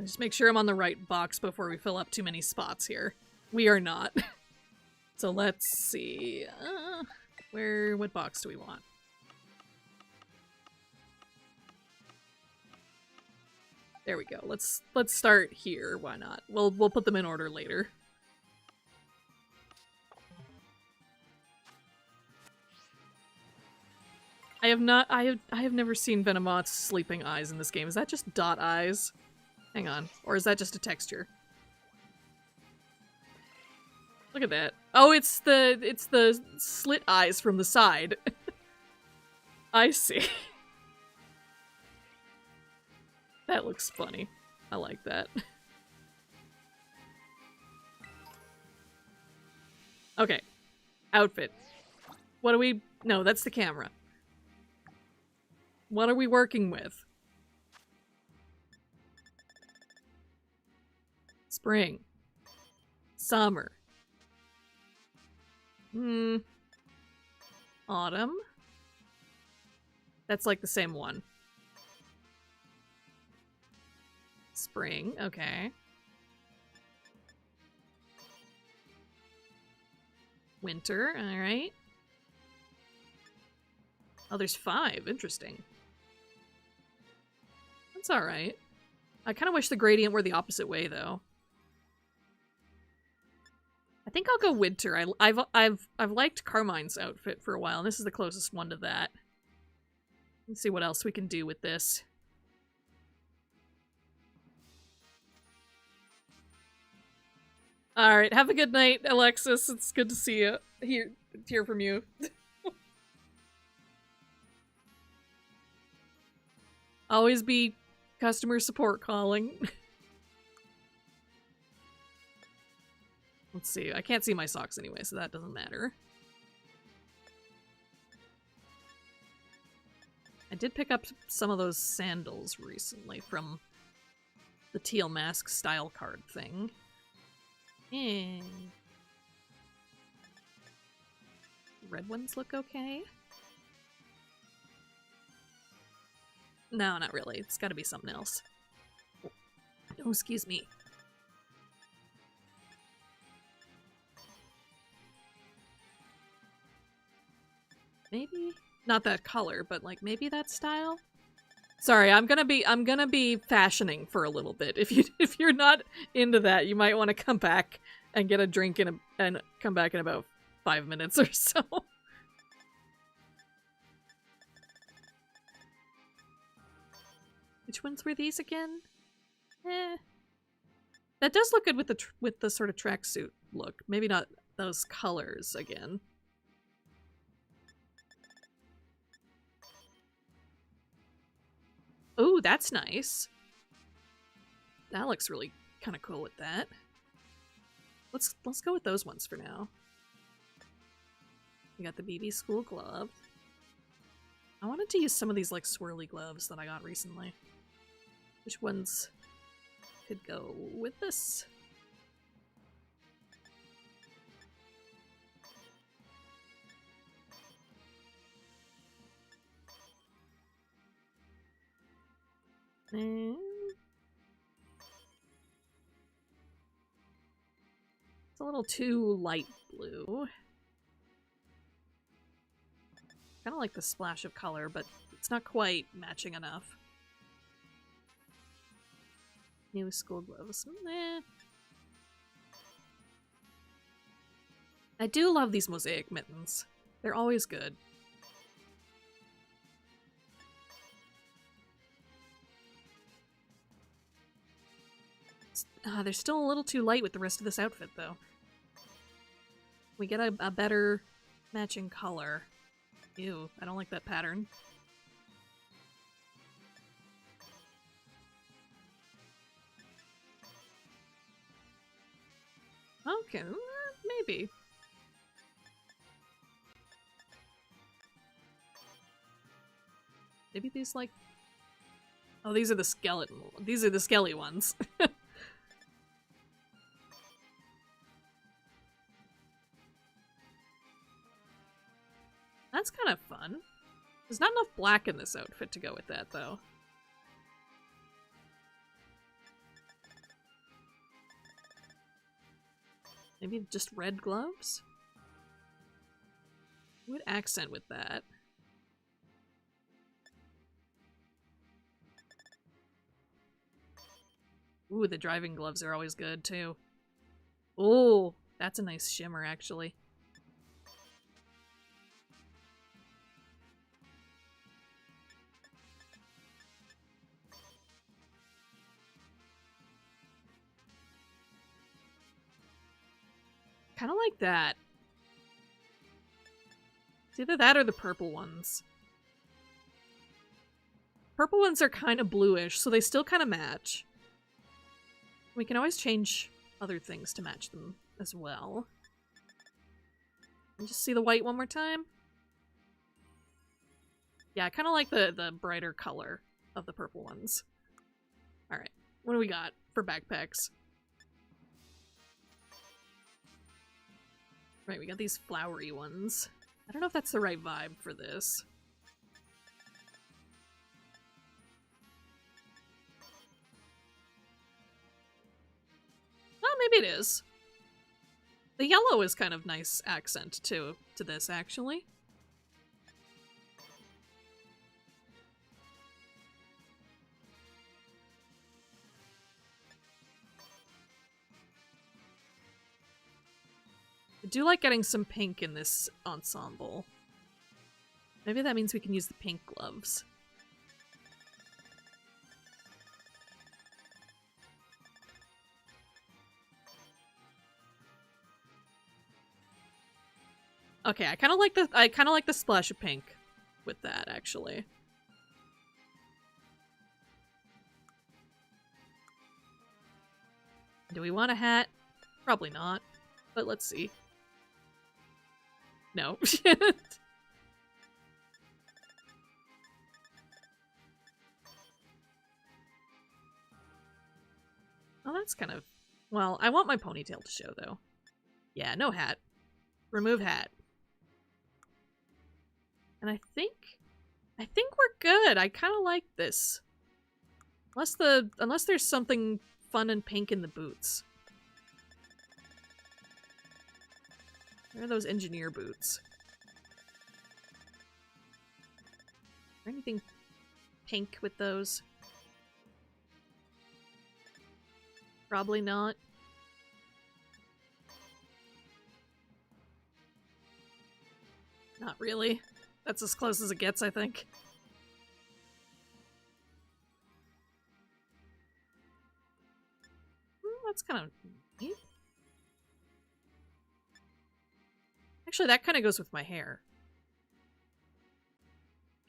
Just make sure I'm on the right box before we fill up too many spots here. We are not. So let's see. What box do we want? There we go. Let's start here. Why not? We'll put them in order later. I have never seen Venomoth's sleeping eyes in this game. Is that just dot eyes? Hang on. Or is that just a texture? Look at that. Oh, it's the slit eyes from the side. I see. That looks funny. I like that. Okay. Outfit. What do we... No, that's the camera. What are we working with? Spring. Summer. Autumn. That's like the same one. Spring, okay. Winter, alright. Oh, there's 5. Interesting. That's alright. I kind of wish the gradient were the opposite way, though. I think I'll go winter. I've liked Carmine's outfit for a while, and this is the closest one to that. Let's see what else we can do with this. Alright, have a good night, Alexis. It's good to see you. Hear from you. Always be customer support calling. Let's see. I can't see my socks anyway, so that doesn't matter. I did pick up some of those sandals recently from the teal mask style card thing. Red ones look okay. No, not really. It's gotta be something else. Oh, excuse me. Maybe not that color, but like maybe that style. Sorry, I'm gonna be fashioning for a little bit. If you're not into that, you might want to come back and get a drink and come back in about 5 minutes or so. Which ones were these again? That does look good with the sort of tracksuit look. Maybe not those colors again. Ooh, that's nice. That looks really kind of cool with that. Let's go with those ones for now. We got the BB school glove. I wanted to use some of these like swirly gloves that I got recently. Which ones could go with this? It's a little too light blue. Kind of like the splash of color, but it's not quite matching enough. New school gloves. I do love these mosaic mittens. They're always good. They're still a little too light with the rest of this outfit, though. We get a better matching color. Ew, I don't like that pattern. Okay, maybe. Maybe these, like... Oh, these are the skeleton... These are the skelly ones. That's kind of fun. There's not enough black in this outfit to go with that, though. Maybe just red gloves? What accent with that? Ooh, the driving gloves are always good, too. Ooh, that's a nice shimmer, actually. Kind of like that. It's either that or the purple ones. Purple ones are kind of bluish, so they still kind of match. We can always change other things to match them as well. And just see the white one more time. Yeah, I kind of like the brighter color of the purple ones. Alright, what do we got for backpacks? Right, we got these flowery ones. I don't know if that's the right vibe for this. Well, maybe it is. The yellow is kind of nice accent to this, actually. I do like getting some pink in this ensemble. Maybe that means we can use the pink gloves. Okay, I kind of like the splash of pink with that, actually. Do we want a hat? Probably not, but let's see. No. Oh, that's kind of... Well, I want my ponytail to show, though. Yeah, no hat. Remove hat. And I think we're good. I kind of like this. Unless there's something fun and pink in the boots. Where are those engineer boots? Is there anything pink with those? Probably not. Not really. That's as close as it gets, I think. That's kind of neat. Actually, that kind of goes with my hair.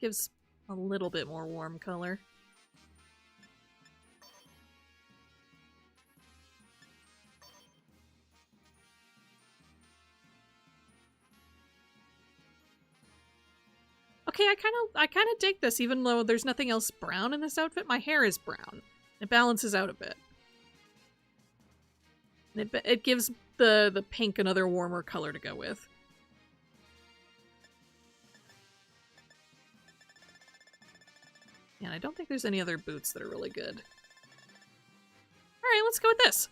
Gives a little bit more warm color. Okay, I kind of dig this, even though there's nothing else brown in this outfit. My hair is brown. It balances out a bit. It gives the pink another warmer color to go with. And I don't think there's any other boots that are really good. Alright, let's go with this.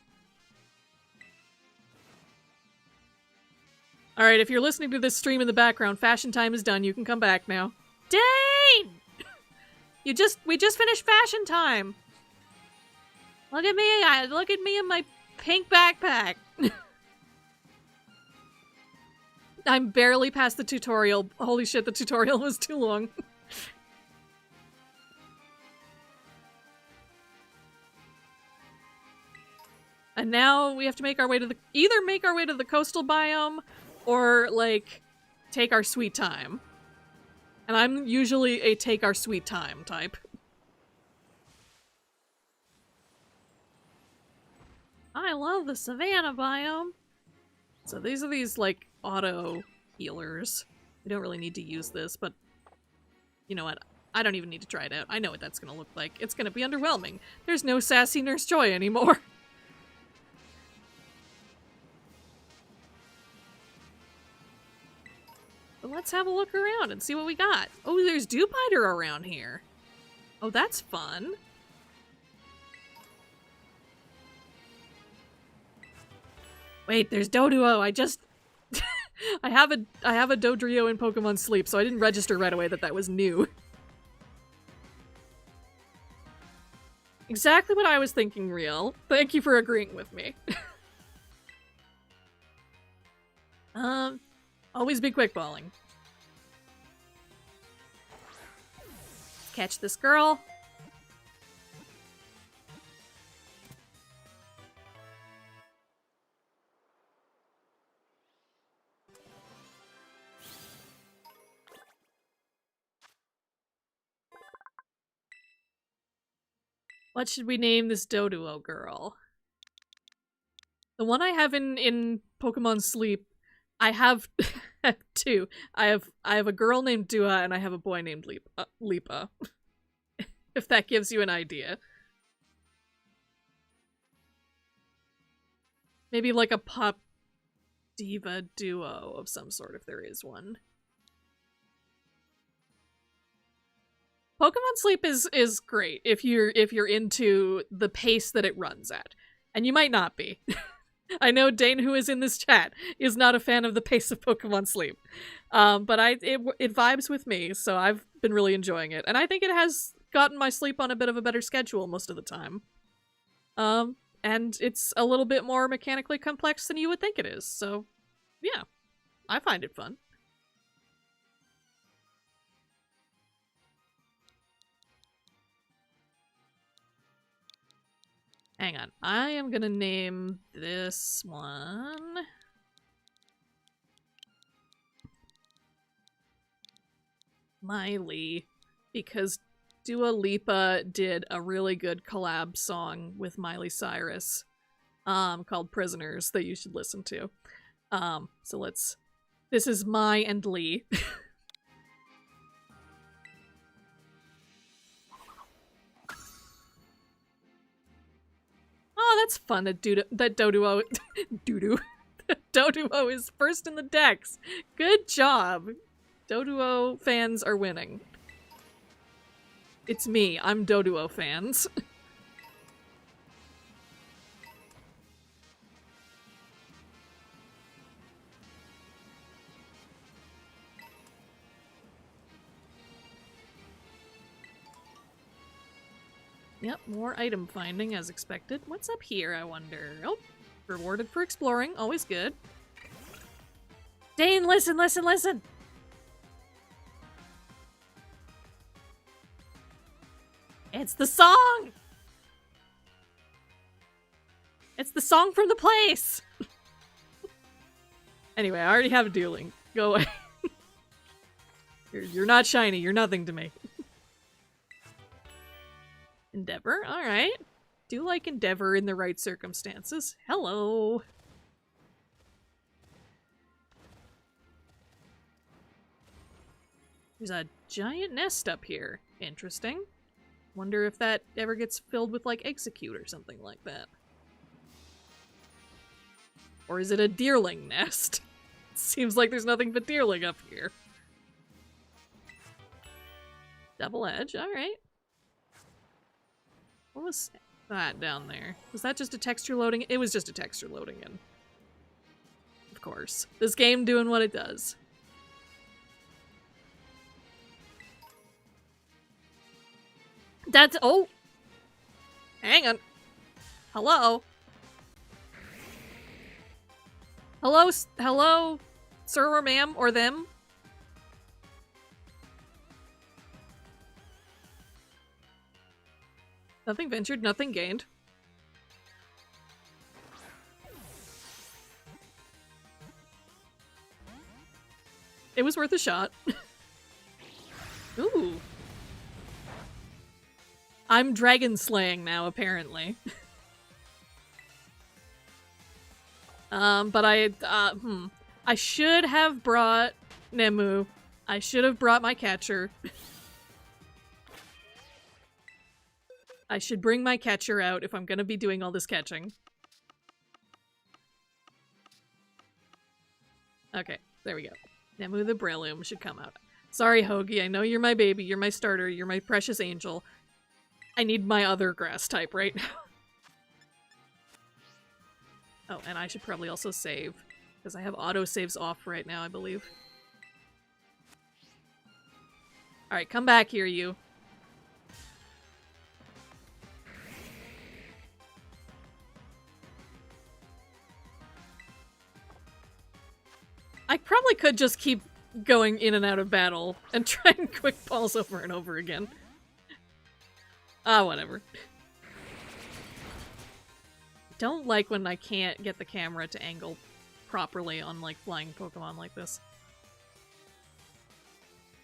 Alright, if you're listening to this stream in the background, fashion time is done. You can come back now. Dane! We just finished fashion time. Look at me in my pink backpack. I'm barely past the tutorial. Holy shit, the tutorial was too long. And now we have to make our way to either make our way to the coastal biome or, like, take our sweet time. And I'm usually a take our sweet time type. I love the savannah biome. So these are these, like, auto healers. We don't really need to use this, but you know what? I don't even need to try it out. I know what that's gonna look like. It's gonna be underwhelming. There's no sassy Nurse Joy anymore. But let's have a look around and see what we got. Oh, there's Dewbiter around here. Oh, that's fun. Wait, there's Doduo. I just... I have a Dodrio in Pokemon Sleep, so I didn't register right away that was new. Exactly what I was thinking, Real. Thank you for agreeing with me. Always be quickballing. Catch this girl. What should we name this Doduo girl? The one I have in Pokemon Sleep, I have two. I have a girl named Dua and I have a boy named Lipa. If that gives you an idea. Maybe like a pop diva duo of some sort if there is one. Pokemon Sleep is great if you're into the pace that it runs at. And you might not be. I know Dane, who is in this chat, is not a fan of the pace of Pokemon Sleep. But it vibes with me, so I've been really enjoying it. And I think it has gotten my sleep on a bit of a better schedule most of the time. And it's a little bit more mechanically complex than you would think it is, so yeah, I find it fun. Hang on, I am gonna name this one... Miley, because Dua Lipa did a really good collab song with Miley Cyrus, called Prisoners, that you should listen to. So let's... This is Mai and Lee. Oh, that's fun that Doduo... Doduo is first in the decks. Good job. Doduo fans are winning. It's me. I'm Doduo fans. Yep, more item finding as expected. What's up here, I wonder? Oh, rewarded for exploring. Always good. Dane, listen, listen, listen! It's the song! It's the song from the place! Anyway, I already have a dueling. Go away. You're not shiny. You're nothing to me. Endeavor, alright. Do like Endeavor in the right circumstances. Hello! There's a giant nest up here. Interesting. Wonder if that ever gets filled with, like, Execute or something like that. Or is it a deerling nest? Seems like there's nothing but deerling up here. Double edge, alright. What was that down there? Was that just a texture loading? It was just a texture loading in. Of course. This game doing what it does. That's- oh! Hang on. Hello? Hello, hello, sir or ma'am, or them? Nothing ventured, nothing gained. It was worth a shot. Ooh. I'm dragon slaying now, apparently. But I should have brought Nemu. I should have brought my catcher. I should bring my catcher out if I'm gonna be doing all this catching. Okay, there we go. Nemu the Breloom should come out. Sorry, Hoagie, I know you're my baby, you're my starter, you're my precious angel. I need my other grass type right now. Oh, and I should probably also save, because I have autosaves off right now, I believe. Alright, come back here, you. I probably could just keep going in and out of battle and try and quick balls over and over again. Ah, whatever. Don't like when I can't get the camera to angle properly on, like, flying Pokemon like this.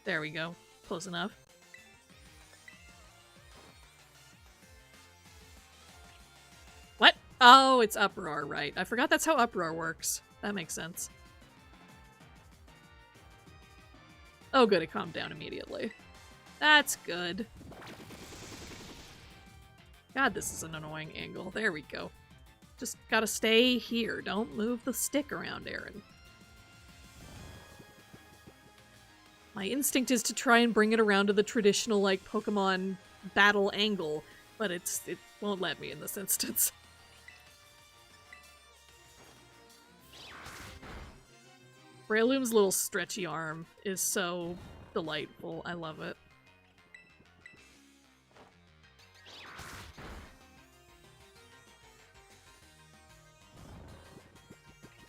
There we go. Close enough. Oh, it's uproar, right. I forgot that's how uproar works. That makes sense. Oh good, it calmed down immediately. That's good. God, this is an annoying angle. There we go. Just gotta stay here. Don't move the stick around, Eryn. My instinct is to try and bring it around to the traditional, like, Pokemon battle angle, but it won't let me in this instance. Breloom's little stretchy arm is so delightful. I love it.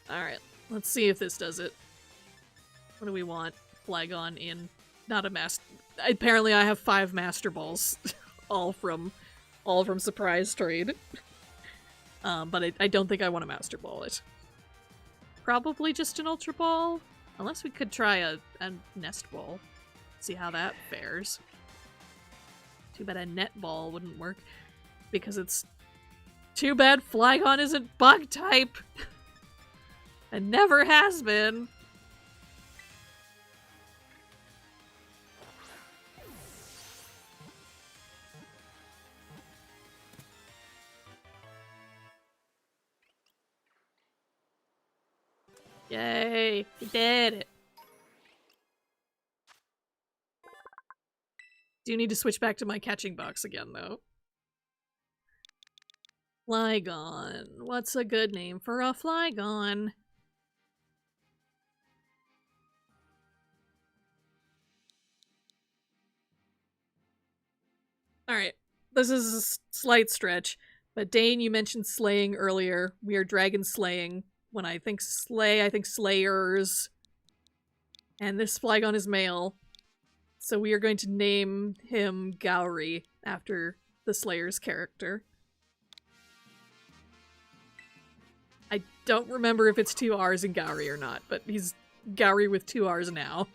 Alright, let's see if this does it. What do we want? Flygon in. Not a master. Apparently I have 5 Master Balls. all from Surprise Trade. But I don't think I want to Master Ball it. Probably just an Ultra Ball. Unless we could try a Nest Ball. See how that fares. Too bad a Net Ball wouldn't work. Because it's... Too bad Flygon isn't Bug type! It never has been! Yay! We did it! Do need to switch back to my catching box again, though. Flygon. What's a good name for a Flygon? Alright, this is a slight stretch, but Dane, you mentioned slaying earlier. We are dragon slaying. When I think slay, I think slayers. And this Flygon is male. So we are going to name him Gowry after the Slayer's character. I don't remember if it's 2 R's in Gowry or not, but he's Gowry with 2 R's now.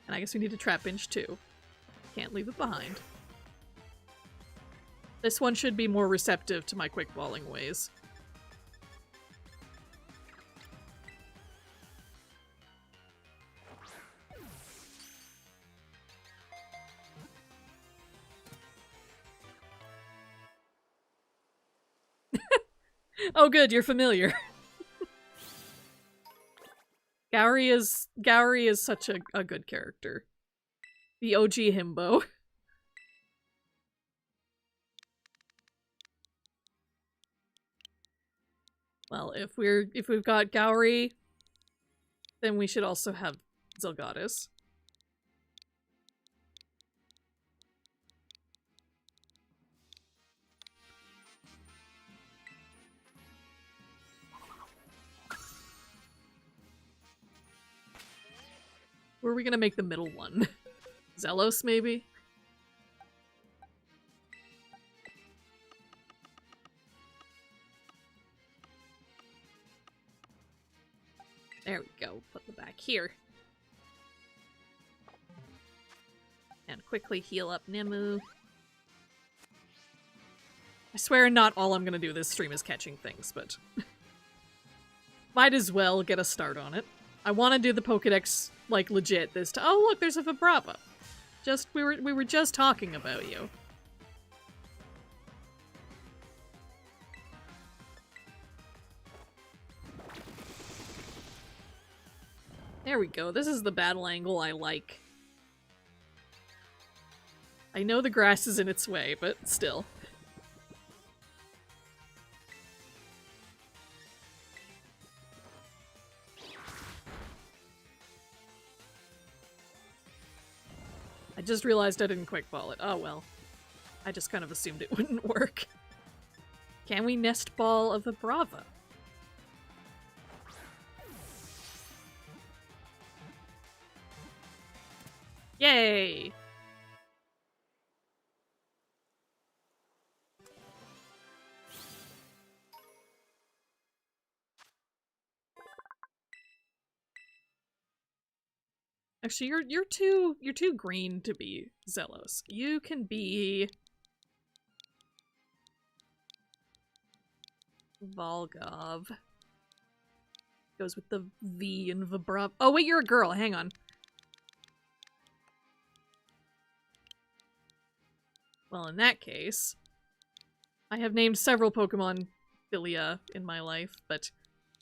And I guess we need a Trapinch too. Can't leave it behind. This one should be more receptive to my quick balling ways. Oh good, you're familiar. Gowry is such a good character. The OG himbo. Well, if we've got Gowry, then we should also have Zelgadis. Who are we gonna make the middle one? Zelos, maybe? There we go. Put them back here. And quickly heal up Nemu. I swear not all I'm gonna do this stream is catching things, but... might as well get a start on it. I want to do the Pokedex, like, legit this time. Oh, look, there's a Vibrava. We were just talking about you. There we go. This is the battle angle I like. I know the grass is in its way, but still. I just realized I didn't quick ball it. Oh well. I just kind of assumed it wouldn't work. Can we nest ball of the Brava? Yay! Actually, you're too green to be Zelos. You can be Volgov. Goes with the V in Vibrava. Oh, wait, you're a girl. Hang on. Well, in that case, I have named several Pokemon Philia in my life, but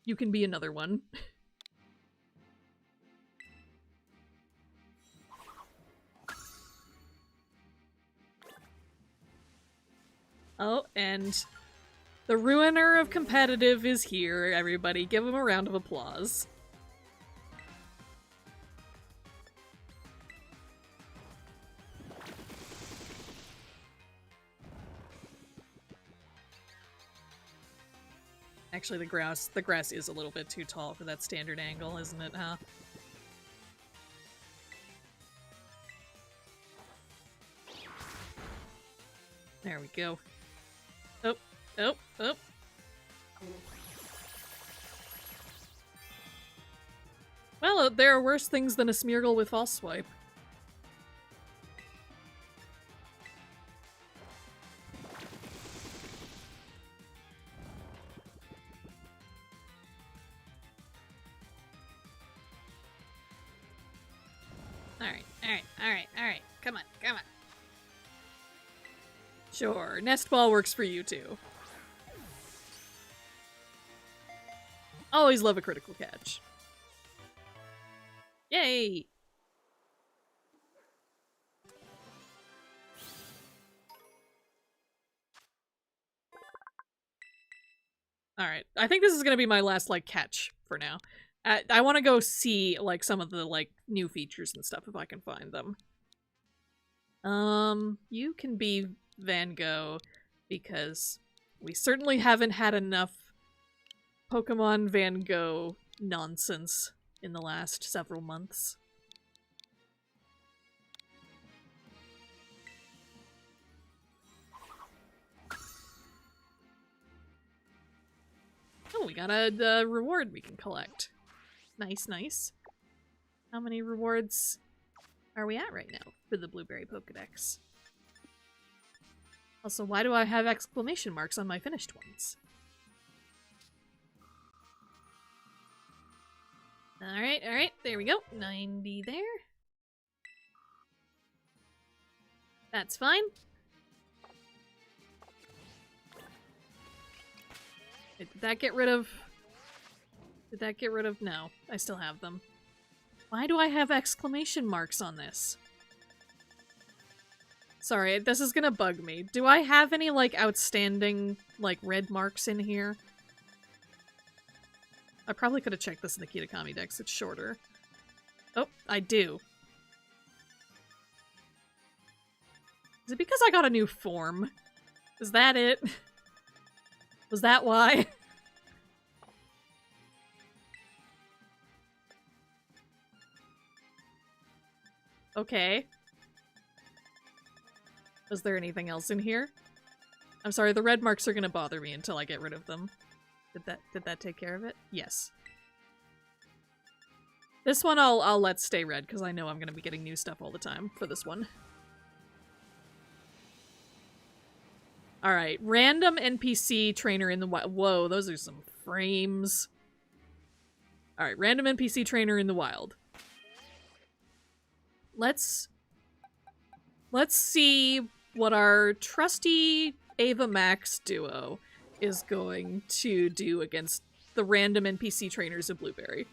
you can be another one. Oh, and the ruiner of competitive is here, everybody. Give him a round of applause. Actually, the grass is a little bit too tall for that standard angle, isn't it, huh? There we go. Oh, oh, oh. Well, there are worse things than a Smeargle with False Swipe. Alright. Come on. Sure, Nest Ball works for you too. Always love a critical catch. Yay! Alright, I think this is gonna be my last, like, catch for now. I want to go see, like, some of the, like, new features and stuff if I can find them. You can be Van Gogh, because we certainly haven't had enough Pokemon Van Gogh nonsense in the last several months. Oh, we got a reward we can collect. Nice. How many rewards are we at right now for the Blueberry Pokedex? Also, why do I have exclamation marks on my finished ones? Alright, there we go. 90 there. That's fine. Did that get rid of... No, I still have them. Why do I have exclamation marks on this? Sorry, this is gonna bug me. Do I have any, like, outstanding, like, red marks in here? I probably could have checked this in the Kitakami Dex. It's shorter. Oh, I do. Is it because I got a new form? Is that it? Was that why? Okay. Was there anything else in here? I'm sorry, the red marks are gonna bother me until I get rid of them. Did that take care of it? Yes. This one I'll let stay red, because I know I'm gonna be getting new stuff all the time for this one. Alright, random NPC trainer in the wild. Whoa, those are some frames. Alright, random NPC trainer in the wild. Let's see what our trusty Ava Max duo is going to do against the random NPC trainers of Blueberry.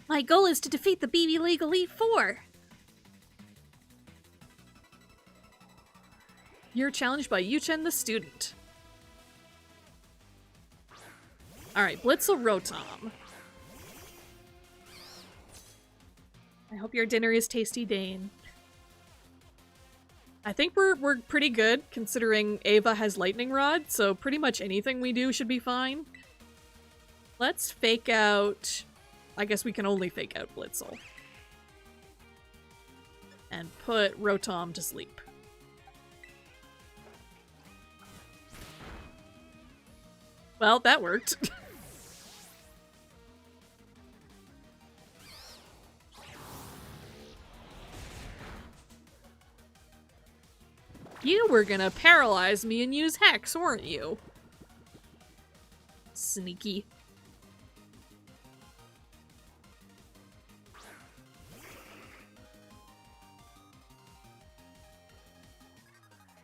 My goal is to defeat the BB League Elite Four. You're challenged by Yuchen the student. Alright, Blitzel Rotom. I hope your dinner is tasty, Dane. I think we're pretty good, considering Ava has Lightning Rod, so pretty much anything we do should be fine. Let's fake out... I guess we can only fake out Blitzel. And put Rotom to sleep. Well, that worked. You were gonna paralyze me and use Hex, weren't you? Sneaky.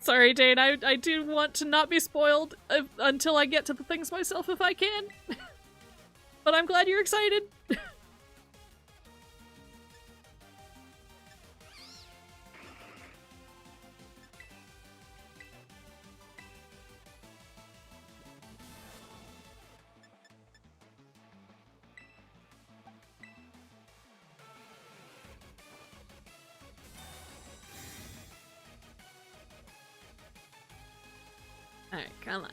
Sorry, Dane, I do want to not be spoiled until I get to the things myself if I can. But I'm glad you're excited. Alright, come on.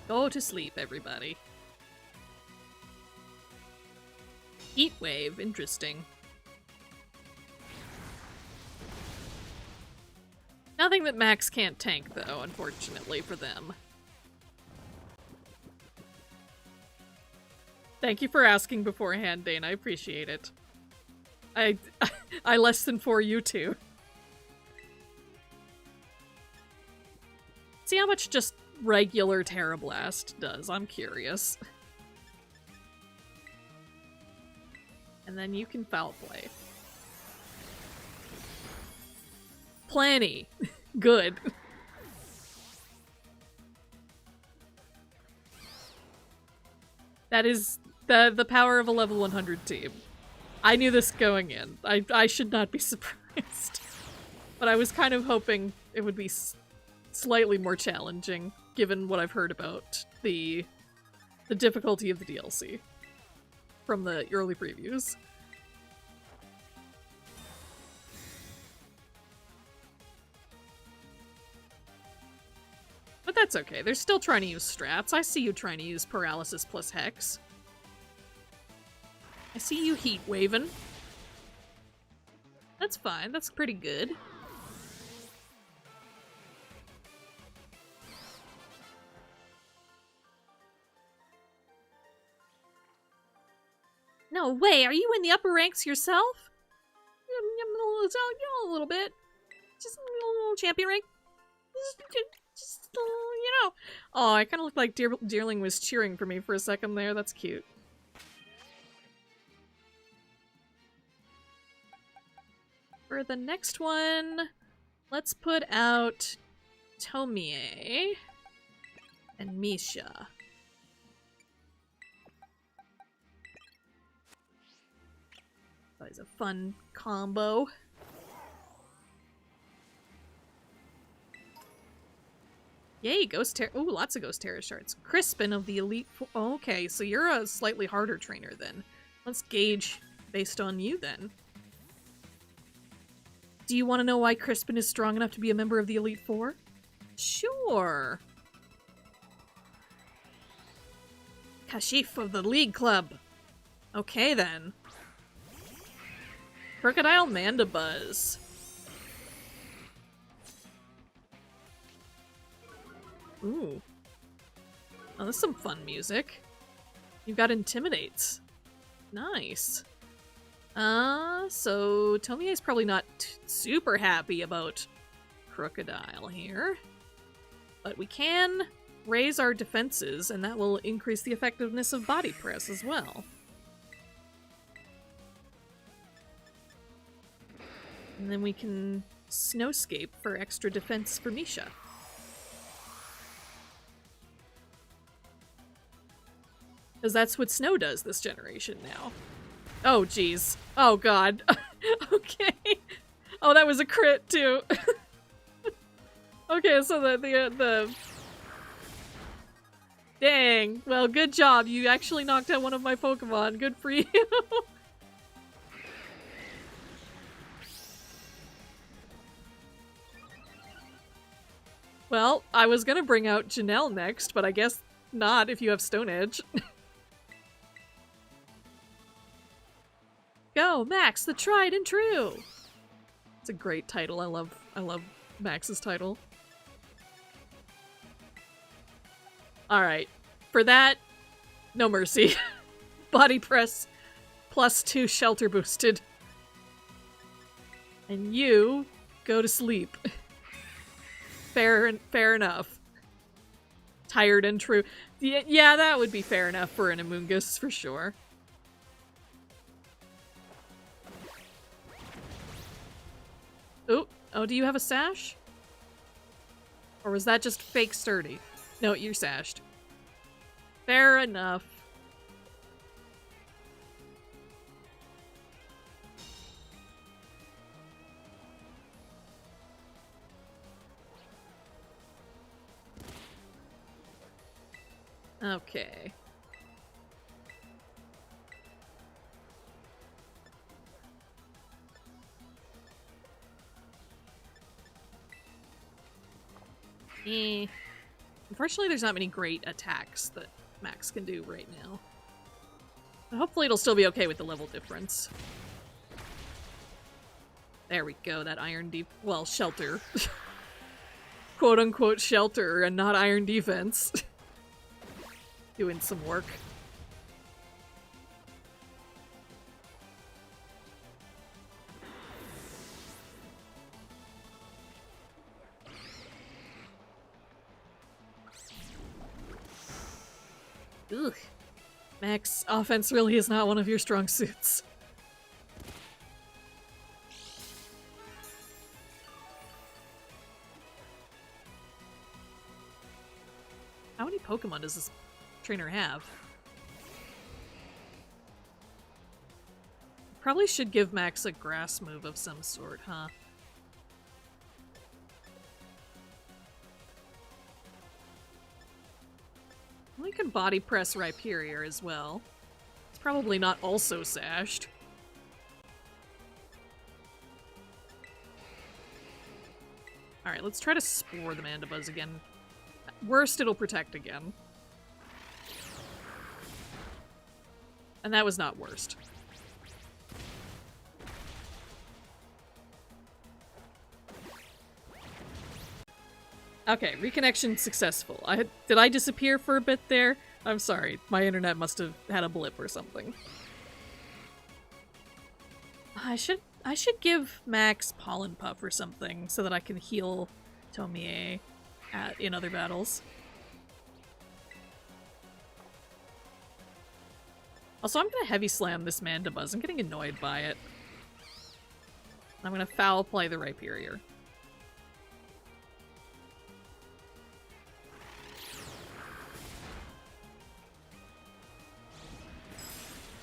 Go to sleep, everybody. Heat wave, interesting. Nothing that Max can't tank, though, unfortunately for them. Thank you for asking beforehand, Dane. I appreciate it. I less than for you too. See how much just regular Terra Blast does. I'm curious. And then you can foul play. Plenty. Good. That is the power of a level 100 team. I knew this going in. I should not be surprised. But I was kind of hoping it would be slightly more challenging, given what I've heard about the difficulty of the DLC from the early previews. But that's okay. They're still trying to use strats. I see you trying to use paralysis plus hex. I see you heat waving. That's fine. That's pretty good. No way, are you in the upper ranks yourself? A little bit. Just a little champion rank? Just, you know. Oh, I kind of looked like Deerling was cheering for me for a second there. That's cute. For the next one, let's put out Tomie and Misha. That is a fun combo. Yay, Ghost Terror. Ooh, lots of Ghost Terror shards. Crispin of the Elite okay, so you're a slightly harder trainer then. Let's gauge based on you then. Do you want to know why Crispin is strong enough to be a member of the Elite Four? Sure. Kashif of the League Club. Okay then. Crocodile Mandibuzz. Ooh. Oh, that's some fun music. You've got Intimidates. Nice. So Tomie's probably not super happy about Crocodile here. But we can raise our defenses, and that will increase the effectiveness of Body Press as well. And then we can Snowscape for extra defense for Misha. Because that's what Snow does this generation now. Oh, geez. Oh, God. Okay. Oh, that was a crit, too. Okay, so the... Dang. Well, good job. You actually knocked out one of my Pokemon. Good for you. Well, I was gonna bring out Janelle next, but I guess not if you have Stone Edge. Go, Max, the tried and true! It's a great title. I love Max's title. Alright. For that, no mercy. Body Press +2 shelter boosted. And you go to sleep. Fair enough. Tired and true. Yeah, that would be fair enough for an Amoonguss, for sure. Oh, do you have a sash? Or was that just fake sturdy? No, you're sashed. Fair enough. Okay. Unfortunately, there's not many great attacks that Max can do right now. But hopefully it'll still be okay with the level difference. There we go, that iron deep... well, shelter. Quote-unquote shelter and not iron defense. Doing some work. Ugh. Max, offense really is not one of your strong suits. How many Pokemon does this trainer have? Probably should give Max a grass move of some sort, huh? We can body press Rhyperior as well. It's probably not also sashed. Alright, let's try to Spore the Mandibuzz again. Worst, it'll protect again. And that was not worst. Okay, reconnection successful. Did I disappear for a bit there? I'm sorry, my internet must have had a blip or something. I should give Max Pollen Puff or something so that I can heal Tomie in other battles. Also, I'm gonna Heavy Slam this Mandibuzz. I'm getting annoyed by it. I'm gonna Foul Play the Rhyperior.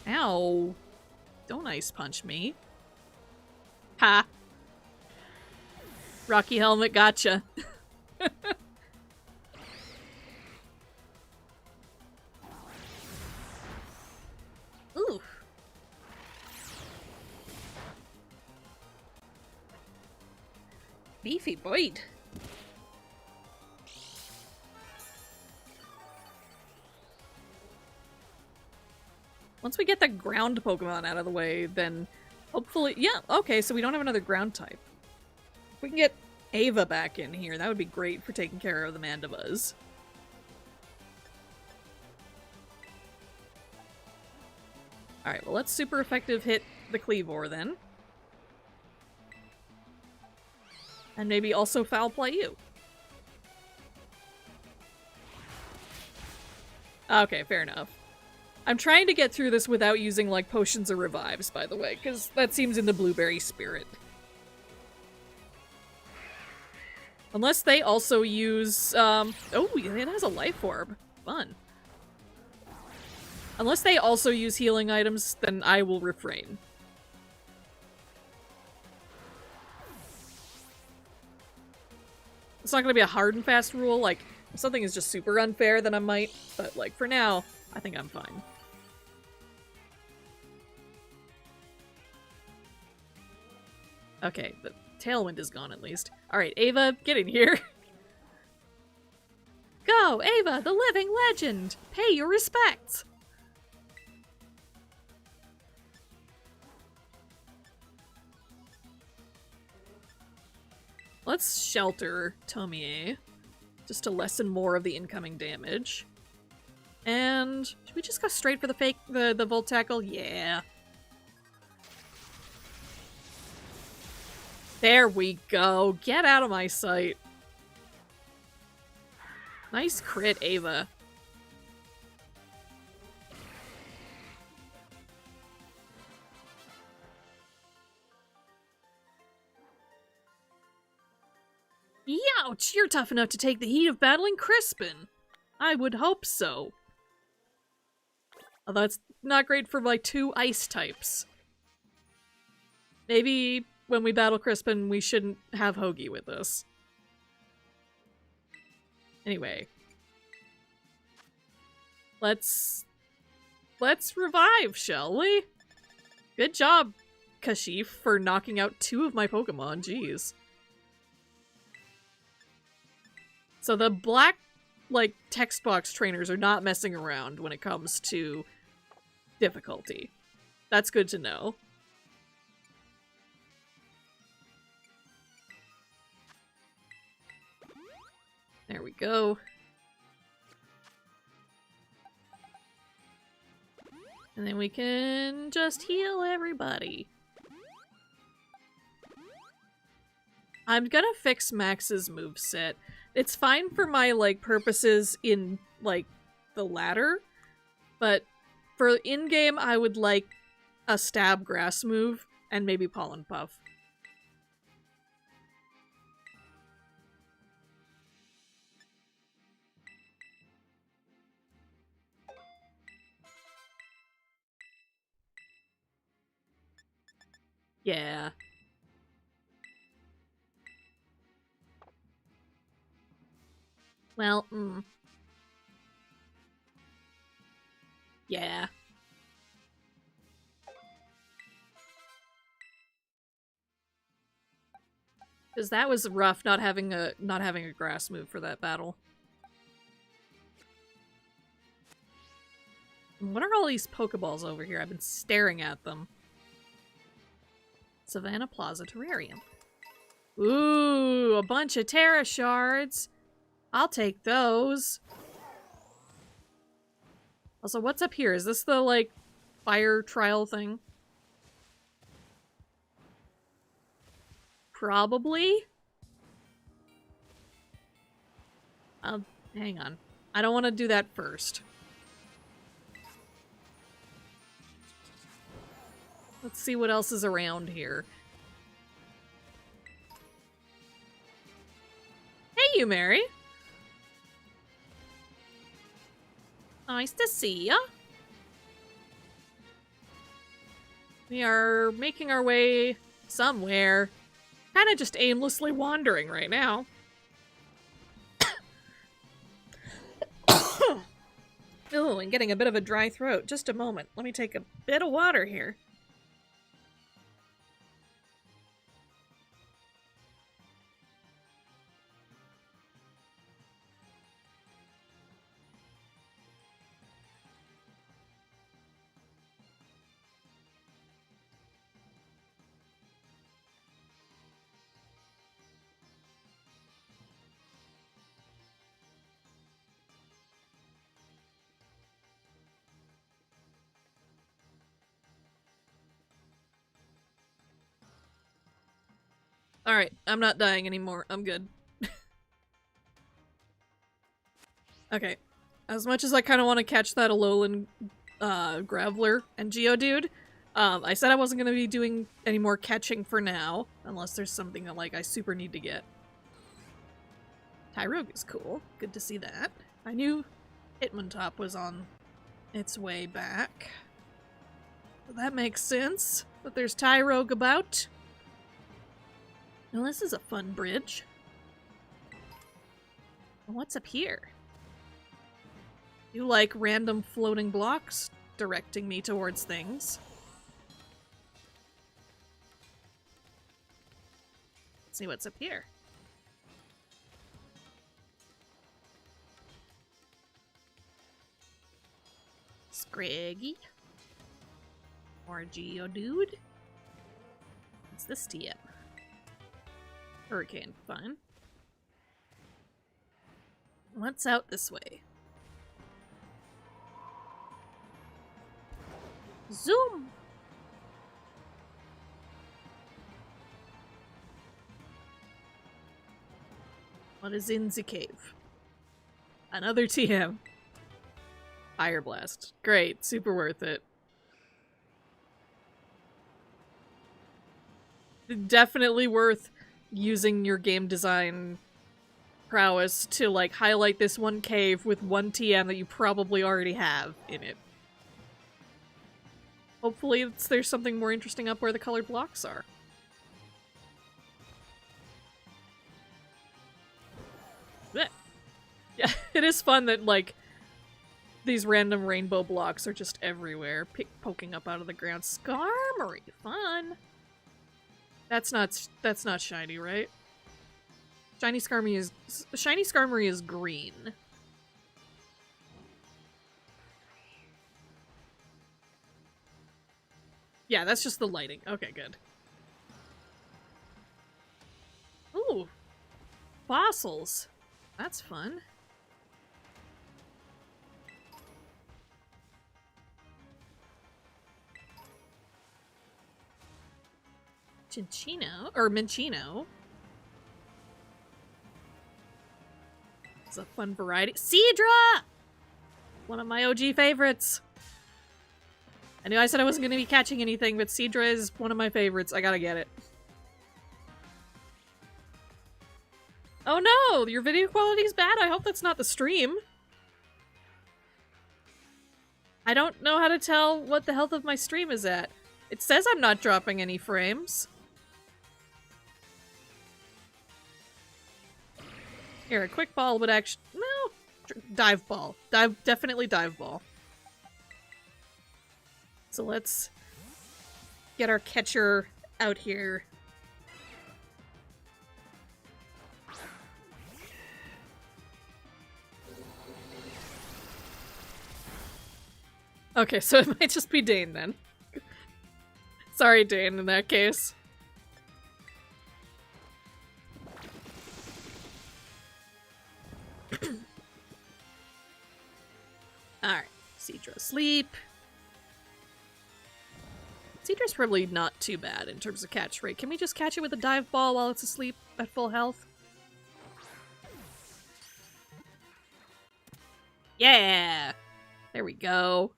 Ow. Don't Ice Punch me. Ha! Rocky Helmet, gotcha. Ooh. Beefy Boyd. Once we get the ground Pokemon out of the way, then hopefully... yeah, okay, so we don't have another ground type. If we can get Ava back in here, that would be great for taking care of the Mandibuzz. Alright, well let's super effective hit the Cleavor then. And maybe also Foul Play you. Okay, fair enough. I'm trying to get through this without using, like, potions or revives, by the way, because that seems in the blueberry spirit. Unless they also use, oh, it has a life orb. Fun. Unless they also use healing items, then I will refrain. It's not gonna be a hard and fast rule, like, if something is just super unfair, then I might, but, like, for now, I think I'm fine. Okay, the Tailwind is gone at least. Alright, Ava, get in here. Go, Ava, the living legend! Pay your respects! Let's shelter Tomie, just to lessen more of the incoming damage. And should we just go straight for the Volt Tackle? Yeah. There we go. Get out of my sight. Nice crit, Ava. Youch! You're tough enough to take the heat of battling Crispin. I would hope so. Although it's not great for my 2 ice types. Maybe when we battle Crispin, we shouldn't have Hoagie with us. Anyway. Let's revive, shall we? Good job, Kashif, for knocking out 2 of my Pokemon, jeez. So the black, like, text box trainers are not messing around when it comes to difficulty. That's good to know. There we go. And then we can just heal everybody. I'm gonna fix Max's moveset. It's fine for my, like, purposes in, like, the ladder, but for in-game, I would like a stab grass move and maybe Pollen Puff. Yeah. Well, yeah. Because that was rough not having a grass move for that battle. What are all these Pokeballs over here? I've been staring at them. Savannah Plaza Terrarium. Ooh, a bunch of Terra Shards. I'll take those. Also, what's up here? Is this the, like, fire trial thing? Probably? Hang on. I don't want to do that first. Let's see what else is around here. Hey, you, Mary. Nice to see ya. We are making our way somewhere. Kind of just aimlessly wandering right now. Oh, and getting a bit of a dry throat. Just a moment. Let me take a bit of water here. Alright, I'm not dying anymore. I'm good. Okay. As much as I kind of want to catch that Alolan Graveler and Geodude, I said I wasn't going to be doing any more catching for now, unless there's something that, like, I super need to get. Tyrogue is cool. Good to see that. I knew Hitmontop was on its way back. So that makes sense, that there's Tyrogue about. Well, this is a fun bridge. What's up here? You like random floating blocks directing me towards things. Let's see what's up here. Scraggy. More Geodude. What's this TM? Hurricane, fine. What's out this way? Zoom! What is in the cave? Another TM. Fire Blast. Great. Super worth it. Definitely worth using your game design prowess to, like, highlight this one cave with one TM that you probably already have in it. Hopefully there's something more interesting up where the colored blocks are. Blech. Yeah, it is fun that, like, these random rainbow blocks are just everywhere, poking up out of the ground. Skarmory, fun. That's not shiny, right? Shiny Skarmory is green. Yeah, that's just the lighting. Okay, good. Ooh, fossils. That's fun. Cinccino, or Minccino. It's a fun variety. Seadra! One of my OG favorites. I knew I said I wasn't going to be catching anything, but Seadra is one of my favorites. I gotta get it. Oh no! Your video quality is bad? I hope that's not the stream. I don't know how to tell what the health of my stream is at. It says I'm not dropping any frames. Here, a quick ball would actually... No! Dive ball. Definitely dive ball. So let's get our catcher out here. Okay, so it might just be Dane then. Sorry, Dane, in that case. Alright, Seadra asleep. Seadra's probably not too bad in terms of catch rate. Can we just catch it with a dive ball while it's asleep at full health? Yeah! There we go.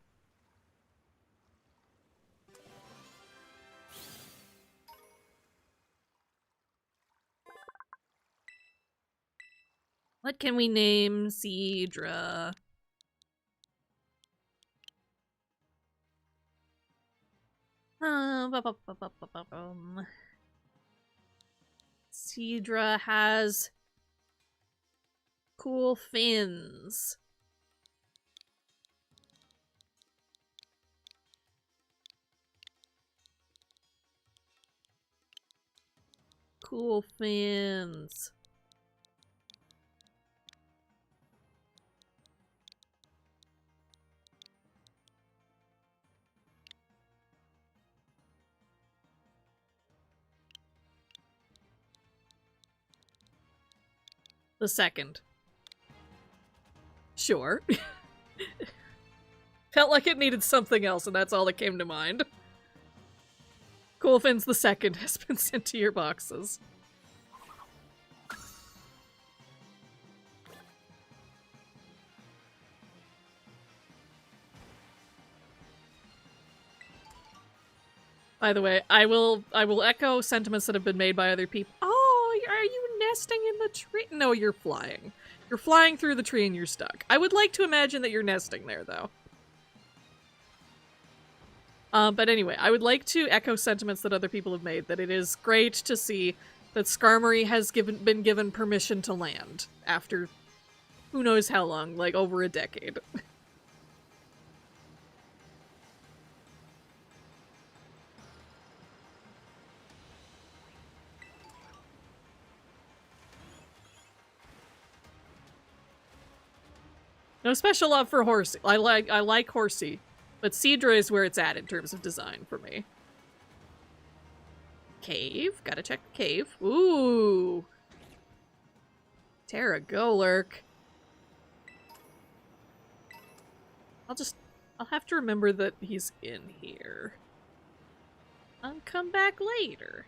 What can we name Seadra? Seadra has cool fins. Cool fins. The second. Sure. Felt like it needed something else, and that's all that came to mind. Coolfins the second has been sent to your boxes. By the way, I will echo sentiments that have been made by other people. Oh, are you nesting in the tree? No, you're flying. You're flying through the tree and you're stuck. I would like to imagine that you're nesting there, though. But anyway, I would like to echo sentiments that other people have made, that it is great to see that Skarmory has been given permission to land after who knows how long, like over a decade. No special love for Horsey. I like Horsey, but Seadra is where it's at in terms of design for me. Cave. Gotta check the cave. Ooh. Terragolurk. I'll have to remember that he's in here. I'll come back later.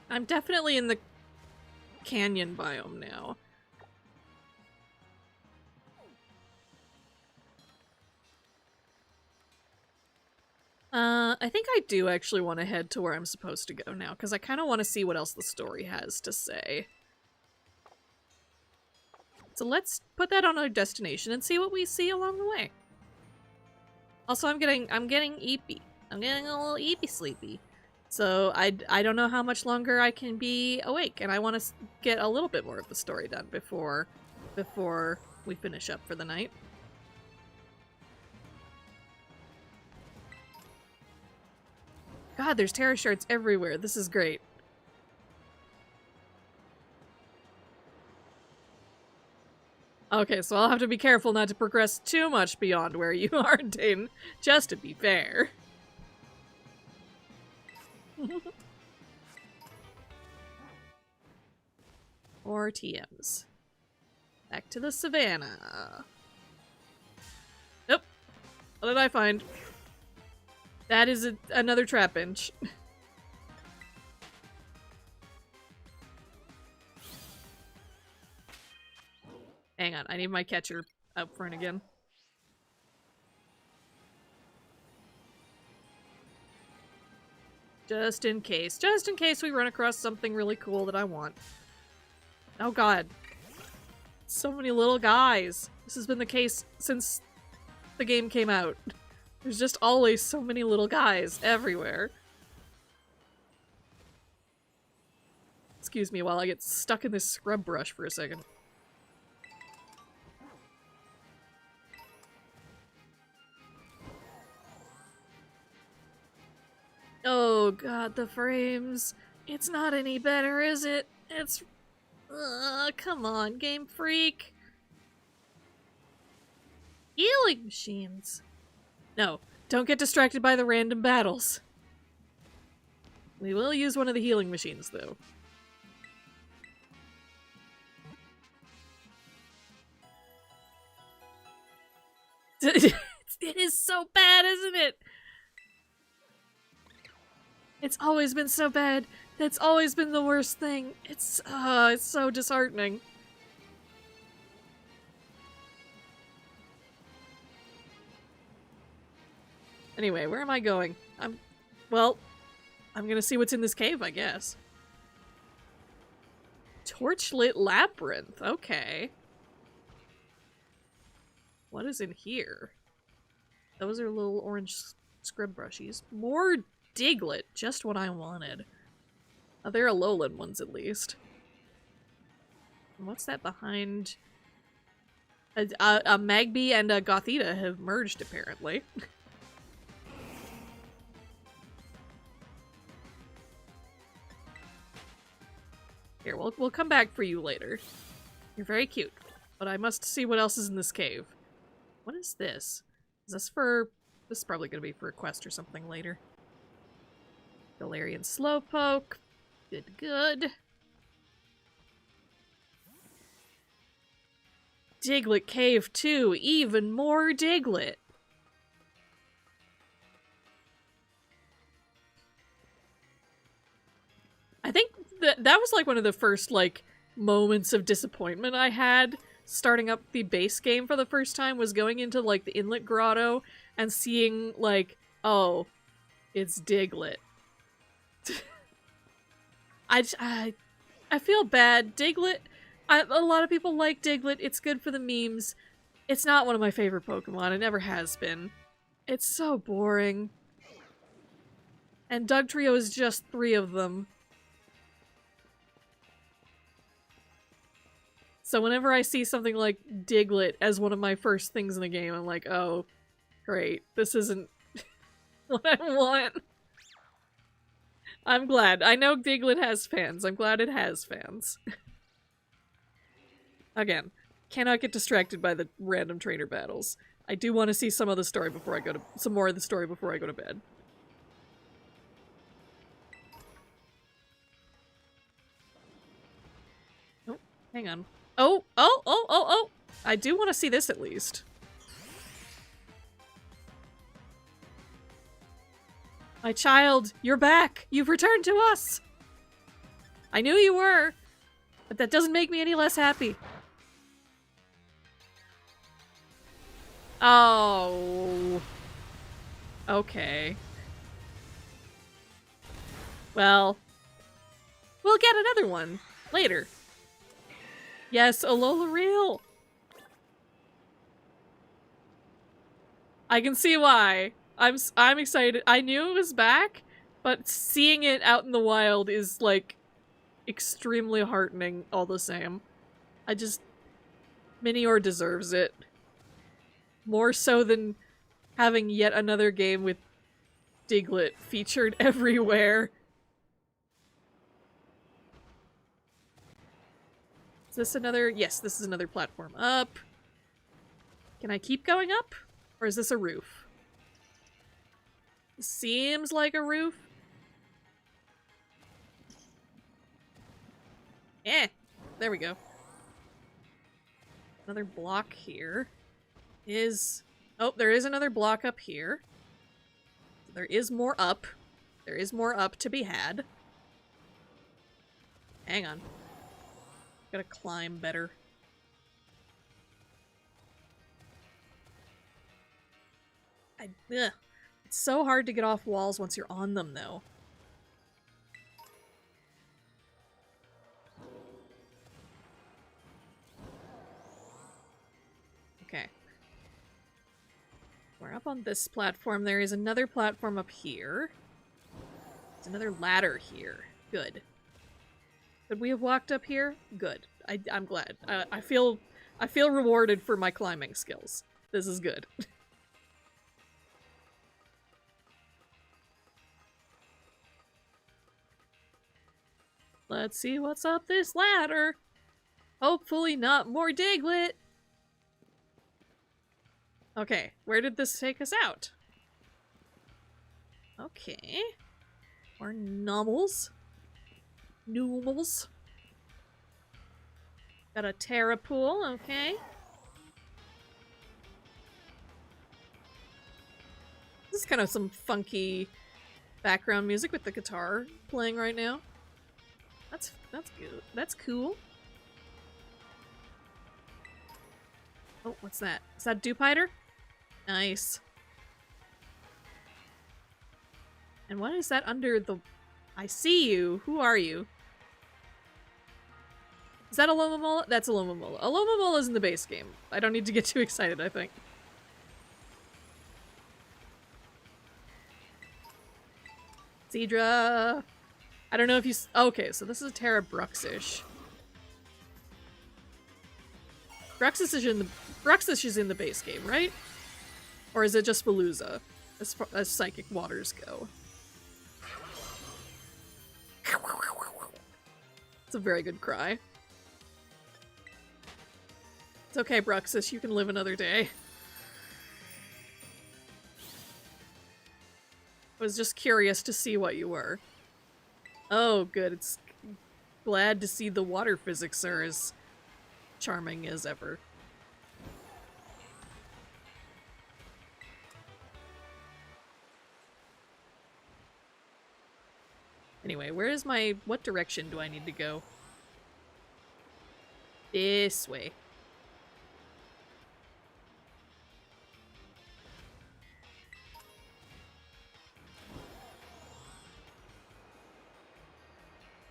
I'm definitely in the canyon biome now. I think I do actually want to head to where I'm supposed to go now, because I kind of want to see what else the story has to say. So let's put that on our destination and see what we see along the way. Also, I'm getting eepy. I'm getting a little eepy sleepy. So I don't know how much longer I can be awake, and I want to get a little bit more of the story done before we finish up for the night. God, there's terror shards everywhere. This is great. Okay, so I'll have to be careful not to progress too much beyond where you are, Dane, just to be fair. Or TMs. Back to the savannah. Nope. What did I find? That is another trap bench. Hang on, I need my catcher up front again. Just in case we run across something really cool that I want. Oh god. So many little guys. This has been the case since the game came out. There's just always so many little guys everywhere. Excuse me while I get stuck in this scrub brush for a second. Oh god, the frames. It's not any better, is it? It's... come on, Game Freak. Healing machines. No, don't get distracted by the random battles. We will use one of the healing machines, though. It is so bad, isn't it? It's always been so bad. That's always been the worst thing. It's so disheartening. Anyway, where am I going? I'm gonna see what's in this cave, I guess. Torchlit labyrinth, okay. What is in here? Those are little orange scrub brushies. More Diglett, just what I wanted. Oh, they're Alolan ones at least. And what's that behind? A Magby and a Gothita have merged, apparently. Here, we'll come back for you later. You're very cute, but I must see what else is in this cave. What is this? Is this for... This is probably going to be for a quest or something later. Galarian Slowpoke. Good. Diglett Cave 2. Even more Diglett. I think that was like one of the first like moments of disappointment I had starting up the base game for the first time, was going into like the Inlet Grotto and seeing like, oh, it's Diglett. I feel bad. Diglett, a lot of people like Diglett. It's good for the memes. It's not one of my favorite Pokemon. It never has been. It's so boring. And Dugtrio is just 3 of them. So whenever I see something like Diglett as one of my first things in the game, I'm like, oh, great. This isn't what I want. I'm glad. I know Diglett has fans. I'm glad it has fans. Again, cannot get distracted by the random trainer battles. I do want to see some of the story before I go to some more of the story before I go to bed. Oh, hang on. Oh! I do want to see this at least. My child, you're back! You've returned to us! I knew you were! But that doesn't make me any less happy. Oh. Okay. Well, we'll get another one later. Yes, Alola Reel. I can see why. I'm excited. I knew it was back, but seeing it out in the wild is like extremely heartening all the same. Minior deserves it. More so than having yet another game with Diglett featured everywhere. Is this another? Yes, this is another platform up. Can I keep going up? Or is this a roof? Seems like a roof. There we go. Another block here. Oh, there is another block up here. There is more up. There is more up to be had. Hang on. Gotta climb better. Ugh. It's so hard to get off walls once you're on them, though. Okay. We're up on this platform. There is another platform up here. There's another ladder here. Good. Could we have walked up here? Good. I'm glad. I feel rewarded for my climbing skills. This is good. Let's see what's up this ladder. Hopefully not more Diglett. Okay, where did this take us out? Okay. More Nummels. Noomels. Got a Terra pool, okay. This is kind of some funky background music with the guitar playing right now. That's good. That's cool. Oh, what's that? Is that Dupiter? Nice. And what is that under the... I see you. Who are you? Is that Alomomola? That's Alomomola. Alomomola is in the base game. I don't need to get too excited, I think. Zedra. I don't know if you... Okay, so this is Terra Bruxish. Bruxish is in the base game, right? Or is it just Veluza, as far as psychic waters go? It's a very good cry. It's okay, Bruxish, you can live another day. I was just curious to see what you were. Oh, good. It's glad to see the water physics are as charming as ever. Anyway, where is my... What direction do I need to go? This way.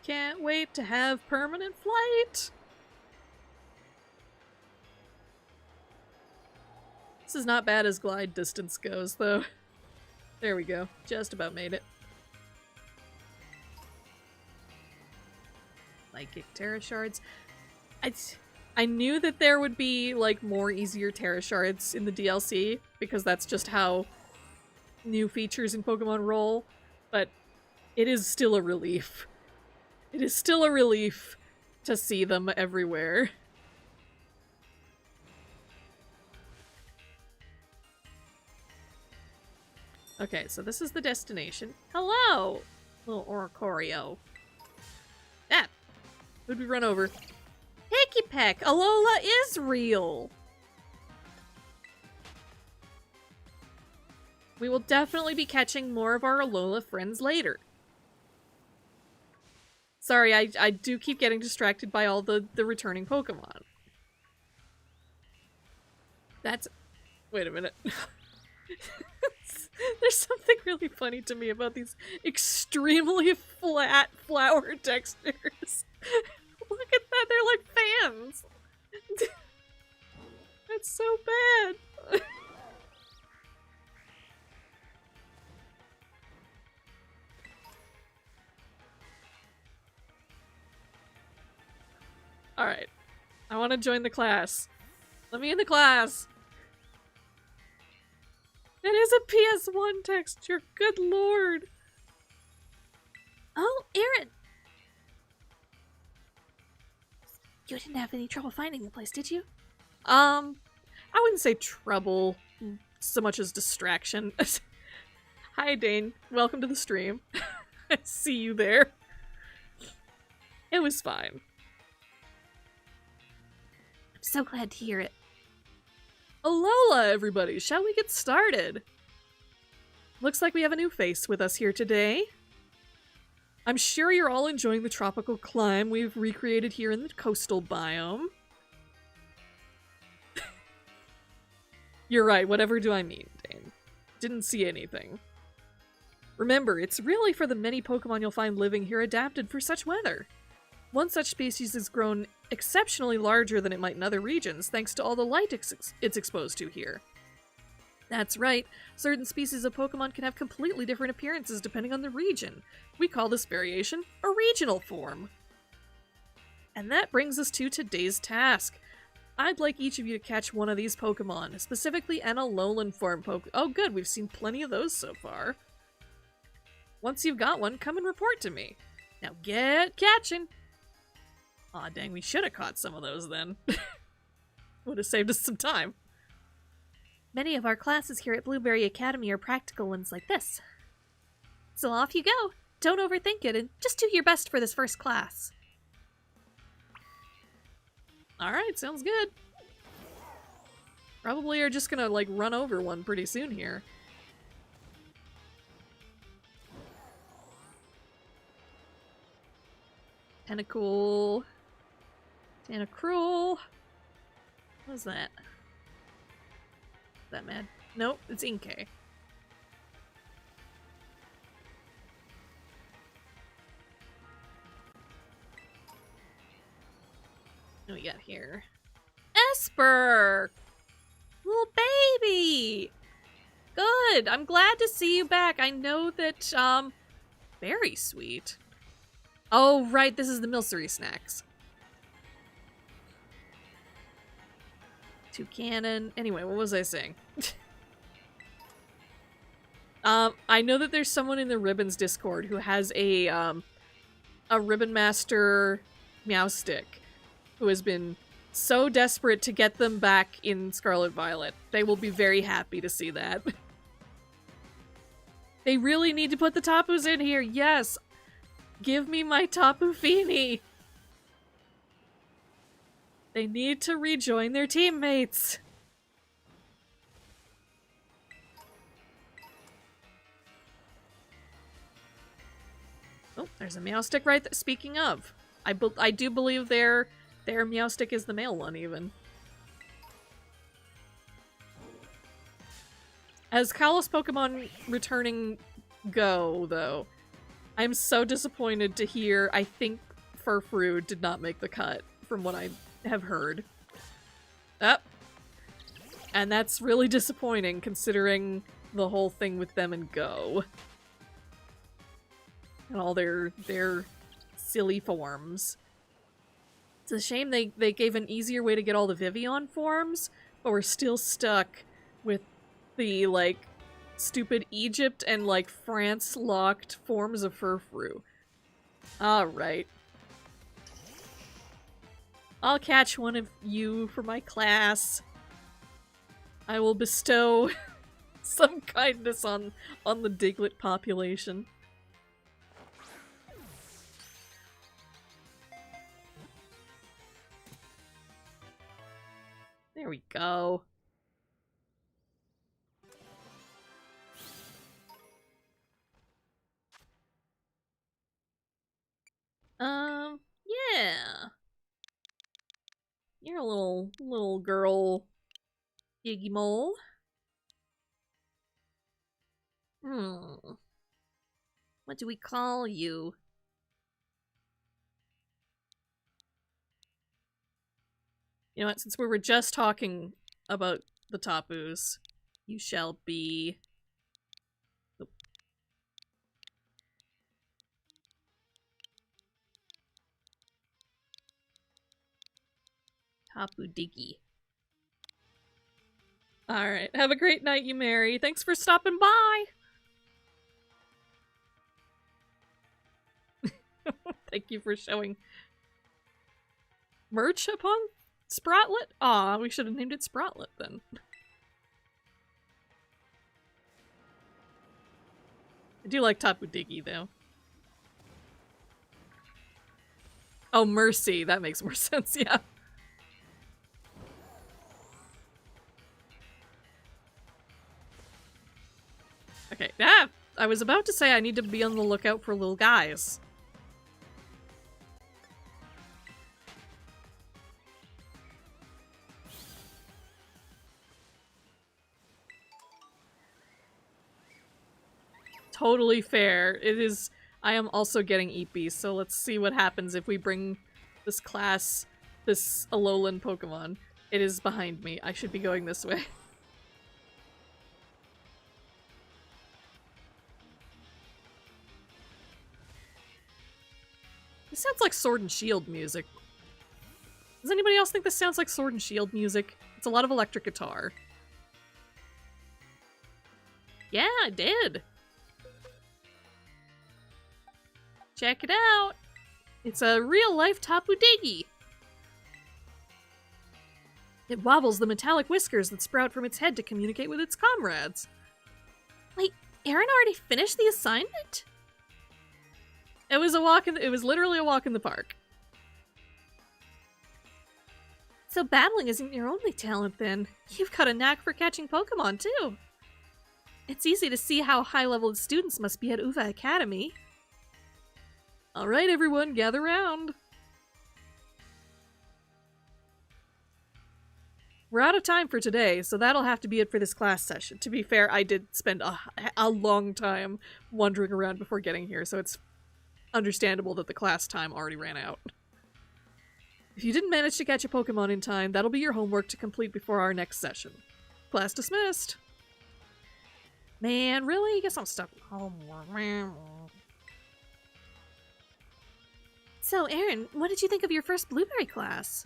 Can't wait to have permanent flight! This is not bad as glide distance goes, though. There we go. Just about made it. Psychic Terra Shards. I knew that there would be, like, more easier Terra Shards in the DLC, because that's just how new features in Pokemon roll, but it is still a relief. It is still a relief to see them everywhere. Okay, so this is the destination. Hello, little Oricorio. Ah! Who'd we run over? Hickey Peck! Alola is real! We will definitely be catching more of our Alola friends later. Sorry, I do keep getting distracted by all the returning Pokemon. That's... Wait a minute. There's something really funny to me about these extremely flat flower textures. Look at that, they're like fans. That's so bad. Alright. I want to join the class. Let me in the class. It is a PS1 texture. Good lord. Oh, Eryn! You didn't have any trouble finding the place, did you? I wouldn't say trouble so much as distraction. Hi, Dane. Welcome to the stream. I see you there. It was fine. I'm so glad to hear it. Alola, everybody! Shall we get started? Looks like we have a new face with us here today. I'm sure you're all enjoying the tropical climb we've recreated here in the coastal biome. You're right, whatever do I mean, Dane? Didn't see anything. Remember, it's really for the many Pokemon you'll find living here adapted for such weather. One such species has grown exceptionally larger than it might in other regions, thanks to all the light it's exposed to here. That's right, certain species of Pokemon can have completely different appearances depending on the region. We call this variation a regional form. And that brings us to today's task. I'd like each of you to catch one of these Pokemon, specifically an Alolan form Pokemon. Oh good, we've seen plenty of those so far. Once you've got one, come and report to me. Now get catching! Aw, dang, we should have caught some of those then. Would have saved us some time. Many of our classes here at Blueberry Academy are practical ones like this. So off you go. Don't overthink it and just do your best for this first class. Alright, sounds good. Probably are just gonna, like, run over one pretty soon here. Tentacool. Tentacruel. What is that? Is that mad? Nope, it's Inkay. What do we got here? Esper! Little baby! Good! I'm glad to see you back. I know that, very sweet. Oh, right, this is the Milcery snacks. Toucannon. Anyway, what was I saying? I know that there's someone in the Ribbons Discord who has a Ribbon Master Meowstick who has been so desperate to get them back in Scarlet Violet. They will be very happy to see that. They really need to put the Tapus in here. Yes! Give me my Tapu Fini! They need to rejoin their teammates! Oh, there's a Meowstick right there. Speaking of, I do believe their Meowstick is the male one, even. As Kalos Pokemon returning go, though, I'm so disappointed to hear I think Furfrou did not make the cut, from what I have heard. And that's really disappointing, considering the whole thing with them and Go. And all their silly forms. It's a shame they gave an easier way to get all the Vivillon forms, but we're still stuck with the, like, stupid Egypt and, like, France-locked forms of Furfrou. Alright. I'll catch one of you for my class. I will bestow some kindness on the Diglett population. There we go. little girl Iggy Mole. What do we call you? You know what, since we were just talking about the Tapus, you shall be... Oh. Tapu Diggy. Alright, have a great night, you Mary. Thanks for stopping by! Thank you for showing merch upon Sproutlet? Aw, we should have named it Sproutlet then. I do like Tapu Diggy though. Oh, Mercy. That makes more sense, yeah. Okay, I was about to say I need to be on the lookout for little guys. Totally fair. It is... I am also getting Eepy, so let's see what happens if we bring this class, this Alolan Pokemon. It is behind me. I should be going this way. This sounds like Sword and Shield music. Does anybody else think this sounds like Sword and Shield music? It's a lot of electric guitar. Yeah, I did. Check it out! It's a real-life Tapu Diggy! It wobbles the metallic whiskers that sprout from its head to communicate with its comrades. Wait, Eryn already finished the assignment? It was literally a walk in the park. So battling isn't your only talent then. You've got a knack for catching Pokemon too. It's easy to see how high-leveled students must be at Uva Academy. Alright everyone, gather round! We're out of time for today, so that'll have to be it for this class session. To be fair, I did spend a long time wandering around before getting here, so it's understandable that the class time already ran out. If you didn't manage to catch a Pokemon in time, that'll be your homework to complete before our next session. Class dismissed! Man, really? Guess I'm stuck with homework. So, Eryn, what did you think of your first blueberry class?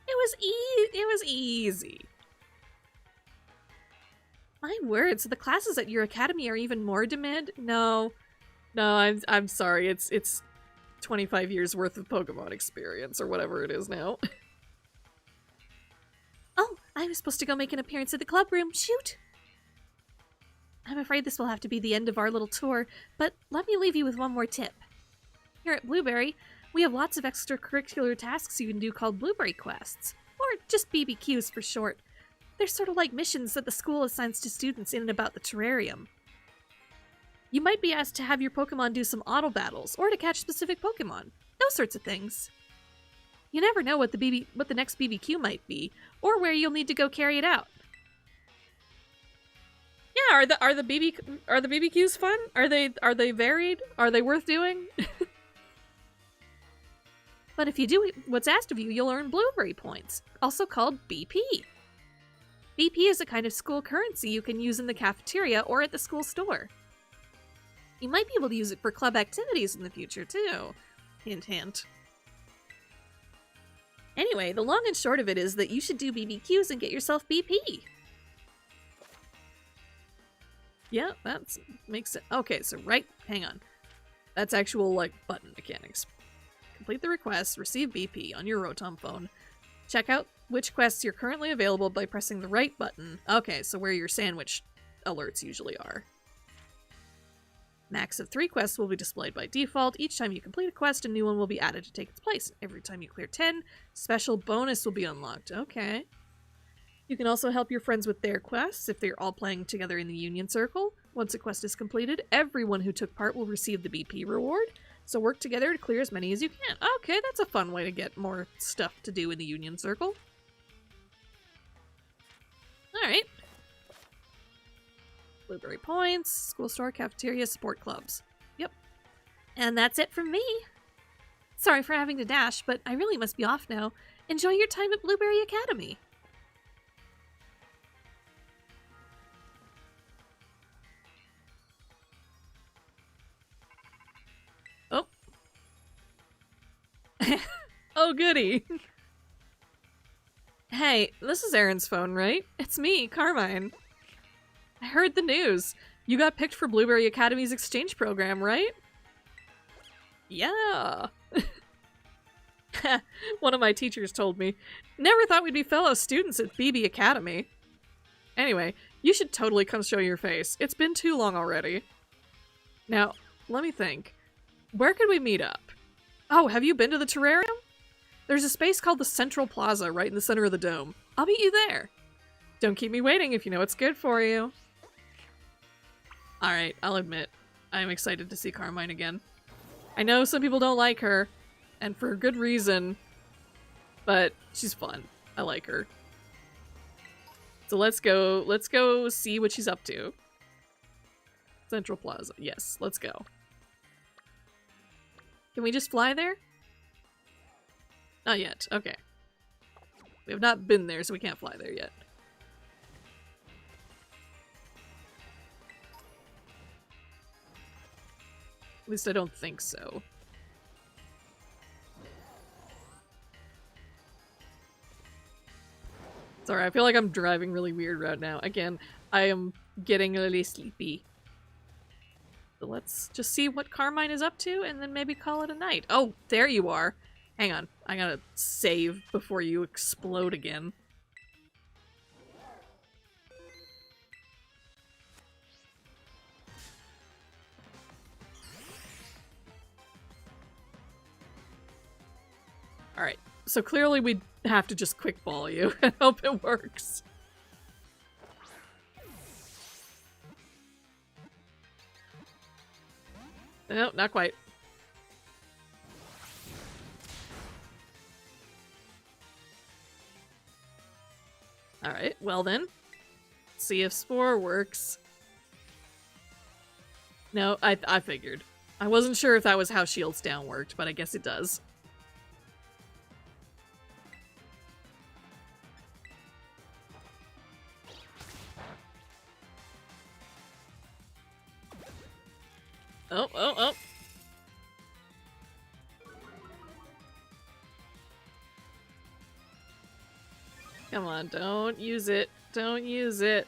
It was easy. My word, so the classes at your academy are even more demand? No, I'm sorry. It's 25 years worth of Pokemon experience or whatever it is now. Oh, I was supposed to go make an appearance at the club room. Shoot! I'm afraid this will have to be the end of our little tour, but let me leave you with one more tip. Here at Blueberry, we have lots of extracurricular tasks you can do called Blueberry Quests, or just BBQs for short. They're sort of like missions that the school assigns to students in and about the terrarium. You might be asked to have your Pokemon do some auto battles, or to catch specific Pokemon. Those sorts of things. You never know what the next BBQ might be, or where you'll need to go carry it out. Yeah, are the BBQs fun? Are they varied? Are they worth doing? But if you do what's asked of you, you'll earn Blueberry Points, also called BP. BP is a kind of school currency you can use in the cafeteria or at the school store. You might be able to use it for club activities in the future, too. Hint, hint. Anyway, the long and short of it is that you should do BBQs and get yourself BP. Yeah, that makes sense. Okay, so hang on. That's actual, like, button mechanics. Complete the request, receive BP on your Rotom phone. Check out which quests are currently available by pressing the right button. Okay, so where your sandwich alerts usually are. Max of 3 quests will be displayed by default. Each time you complete a quest, a new one will be added to take its place. Every time you clear 10, special bonus will be unlocked. Okay. You can also help your friends with their quests if they're all playing together in the Union Circle. Once a quest is completed, everyone who took part will receive the BP reward. So work together to clear as many as you can. Okay, that's a fun way to get more stuff to do in the Union Circle. Blueberry points, school store, cafeteria, sport clubs. Yep. And that's it from me. Sorry for having to dash, but I really must be off now. Enjoy your time at Blueberry Academy. Oh. Oh, goody. Hey, this is Eryn's phone, right? It's me, Carmine. I heard the news. You got picked for Blueberry Academy's exchange program, right? Yeah. One of my teachers told me. Never thought we'd be fellow students at BB Academy. Anyway, you should totally come show your face. It's been too long already. Now, let me think. Where could we meet up? Oh, have you been to the terrarium? There's a space called the Central Plaza right in the center of the dome. I'll meet you there. Don't keep me waiting if you know what's good for you. Alright, I'll admit, I'm excited to see Carmine again. I know some people don't like her, and for good reason, but she's fun. I like her. So let's go see what she's up to. Central Plaza, yes, let's go. Can we just fly there? Not yet, okay. We have not been there, so we can't fly there yet. At least I don't think so. Sorry, I feel like I'm driving really weird right now. Again, I am getting really sleepy. So let's just see what Carmine is up to and then maybe call it a night. Oh, there you are. Hang on, I gotta save before you explode again. Alright, so clearly we have to just quick ball you. I hope it works. No, not quite. Alright, well then. See if Spore works. No, I figured. I wasn't sure if that was how Shields Down worked, but I guess it does. Oh, oh, oh. Come on, don't use it. Don't use it.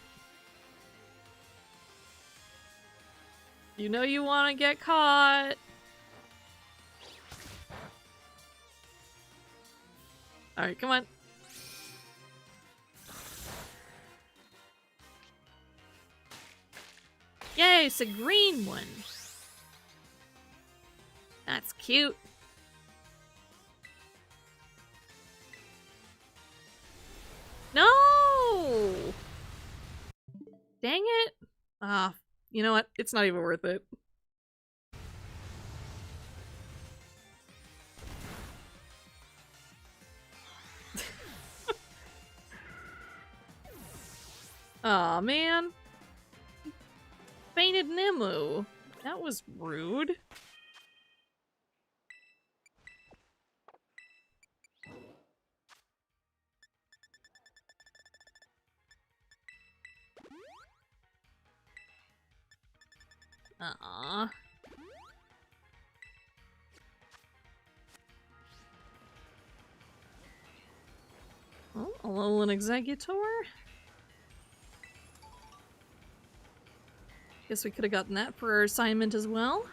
You know you want to get caught. Alright, come on. Yay, it's a green one. That's cute. No! Dang it. Ah, you know what? It's not even worth it. Aw, man. Fainted Nimue. That was rude. Aww. Oh, Alolan Executor? Guess we could have gotten that for our assignment as well.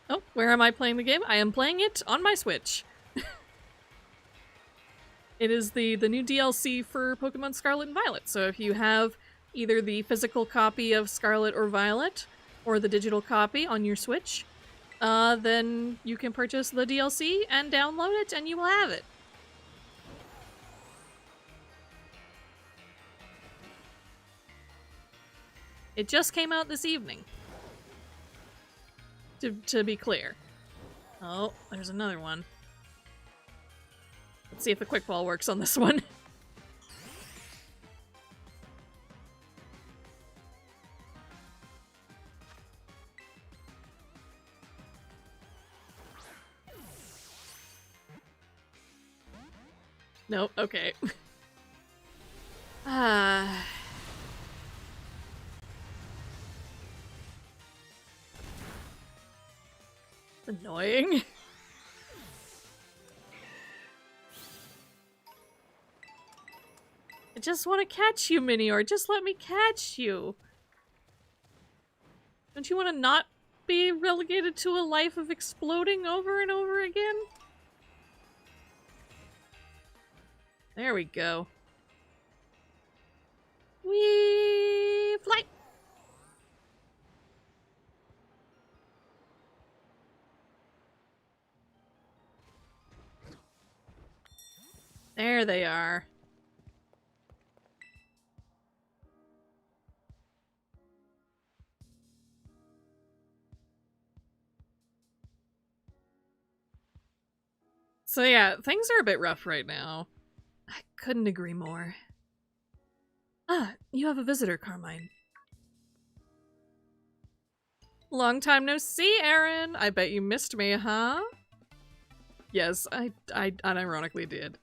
Oh, where am I playing the game? I am playing it on my Switch. It is the new DLC for Pokemon Scarlet and Violet, so if you have either the physical copy of Scarlet or Violet, or the digital copy on your Switch, then you can purchase the DLC and download it, and you will have it. It just came out this evening. To be clear. Oh, there's another one. Let's see if the quick ball works on this one. Nope, okay. Annoying. I just want to catch you, Minior. Just let me catch you. Don't you want to not be relegated to a life of exploding over and over again? There we go. We fly. There they are. So yeah, things are a bit rough right now. I couldn't agree more. Ah, you have a visitor, Carmine. Long time no see, Eryn. I bet you missed me, huh? Yes, I unironically did.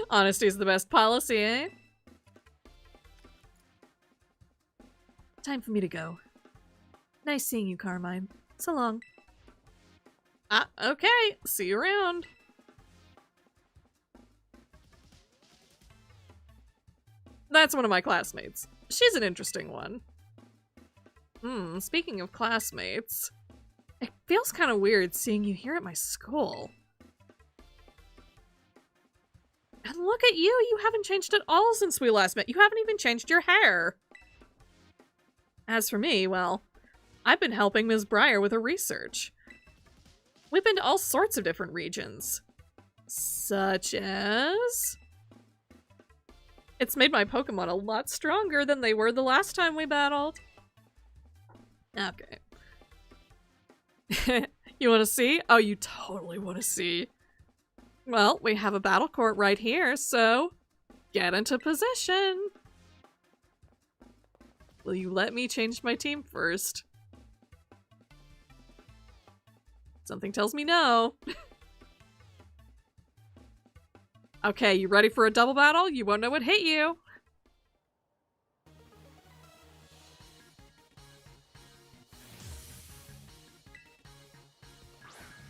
Honesty is the best policy, eh? Time for me to go. Nice seeing you, Carmine. So long. Ah, okay. See you around. That's one of my classmates. She's an interesting one. Speaking of classmates, it feels kind of weird seeing you here at my school. And look at you! You haven't changed at all since we last met. You haven't even changed your hair. As for me, well, I've been helping Ms. Breyer with her research. We've been to all sorts of different regions. Such as... It's made my Pokemon a lot stronger than they were the last time we battled. Okay. You want to see? Oh, you totally want to see. Well, we have a battle court right here, so get into position. Will you let me change my team first? Something tells me no. Okay, you ready for a double battle? You won't know what hit you.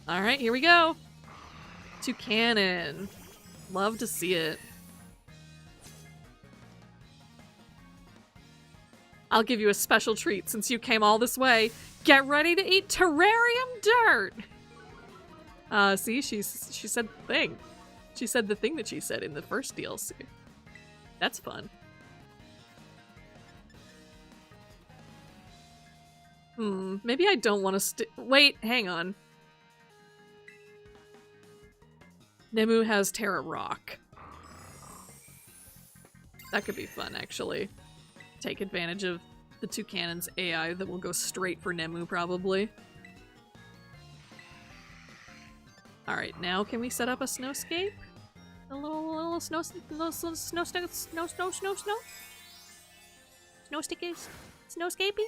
Alright, here we go. Toucanon. Love to see it. I'll give you a special treat since you came all this way. Get ready to eat terrarium dirt! See, she said the thing. She said the thing that she said in the first DLC. That's fun. Maybe I don't want to wait, hang on. Nemu has Terra Rock. That could be fun, actually. Take advantage of the Toucanon's AI that will go straight for Nemu, probably. Alright, now can we set up a snowscape? A little snow stickies? Snowscapey?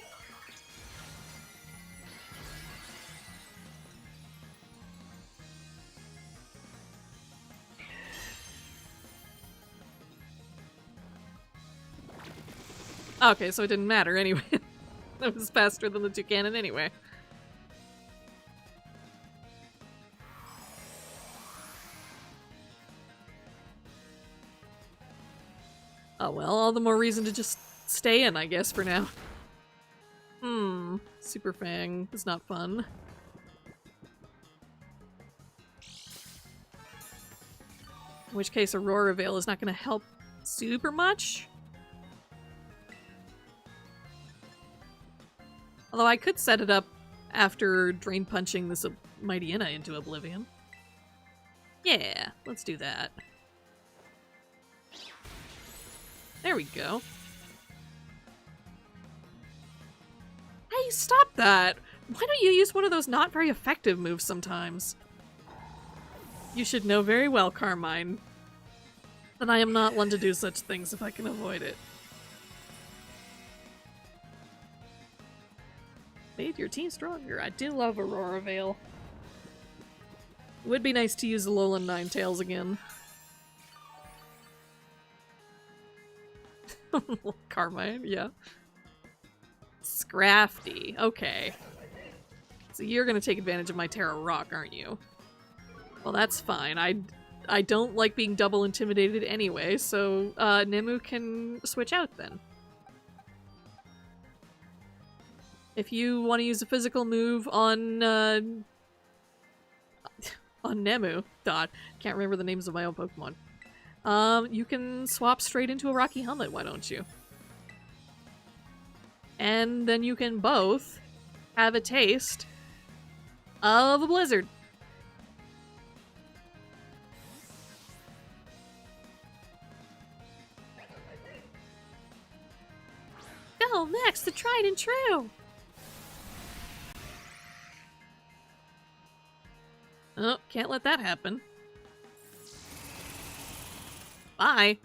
Okay, so it didn't matter anyway. That was faster than the Toucanon anyway. Oh well, all the more reason to just stay in, I guess, for now. Super Fang is not fun. In which case, Aurora Veil is not going to help super much. Although I could set it up after Drain Punching this Mightyena into oblivion. Yeah, let's do that. There we go. Hey, stop that! Why don't you use one of those not very effective moves sometimes? You should know very well, Carmine, that I am not one to do such things if I can avoid it. Made your team stronger. I do love Aurora Veil. It would be nice to use Alolan Ninetales again. Carmine, yeah. Scrafty, okay. So you're gonna take advantage of my Terra Rock, aren't you? Well, that's fine. I don't like being double intimidated anyway, so Nemu can switch out then. If you want to use a physical move on Nemu, can't remember the names of my own Pokemon. You can swap straight into a Rocky Helmet, why don't you? And then you can both have a taste of a blizzard. Go, Max, the tried and true! Oh, can't let that happen. Bye!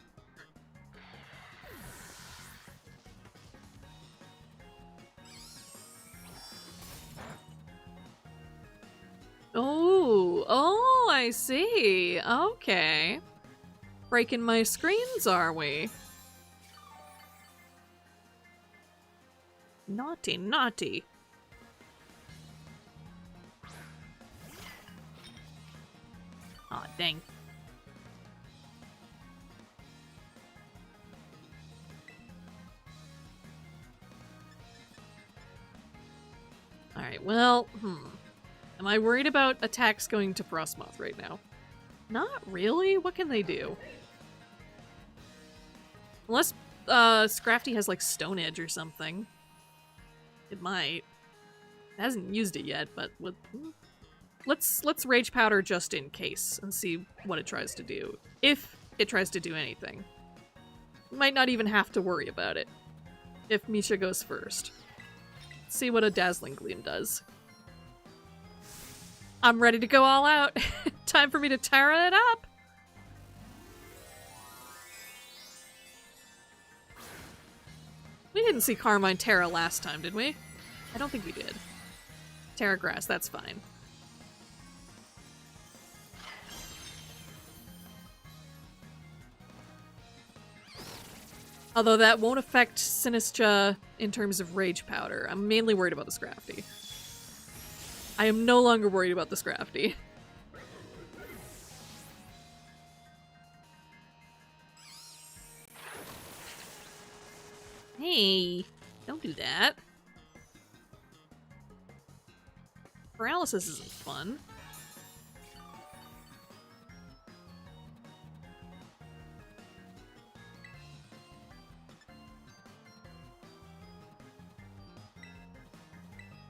Oh, I see. Okay. Breaking my screens, are we? Naughty, naughty. Aw, dang. Alright, well, Am I worried about attacks going to Frostmoth right now? Not really. What can they do? Unless Scrafty has like Stone Edge or something. It might. It hasn't used it yet, but let's Rage Powder just in case and see what it tries to do. If it tries to do anything. Might not even have to worry about it. If Misha goes first. Let's see what a Dazzling Gleam does. I'm ready to go all out. Time for me to tear it up. We didn't see Carmine Terra last time, did we? I don't think we did. Terra Grass, that's fine. Although that won't affect Sinistra in terms of Rage Powder. I'm mainly worried about the Scrafty. I am no longer worried about the Scrafty. Hey, don't do that. Paralysis isn't fun.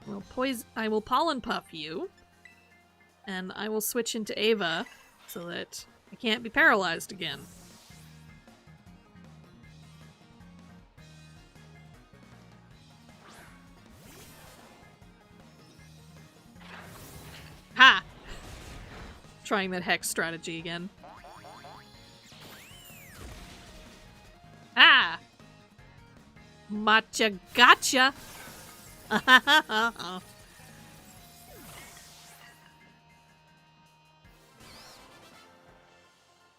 Well, I will Pollen Puff you, and I will switch into Ava so that I can't be paralyzed again. Ha! Trying that Hex strategy again. Ah! Matcha gotcha!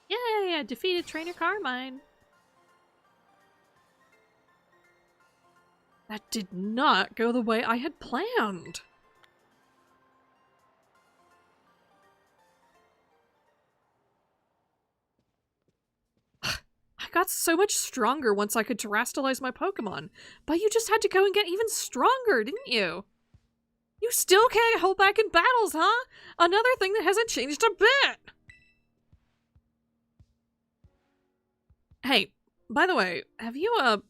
Yay! I defeated Trainer Carmine. That did not go the way I had planned. I got so much stronger once I could terrestrialize my Pokemon, but you just had to go and get even stronger, didn't you? You still can't hold back in battles, huh? Another thing that hasn't changed a bit! Hey, by the way, have you,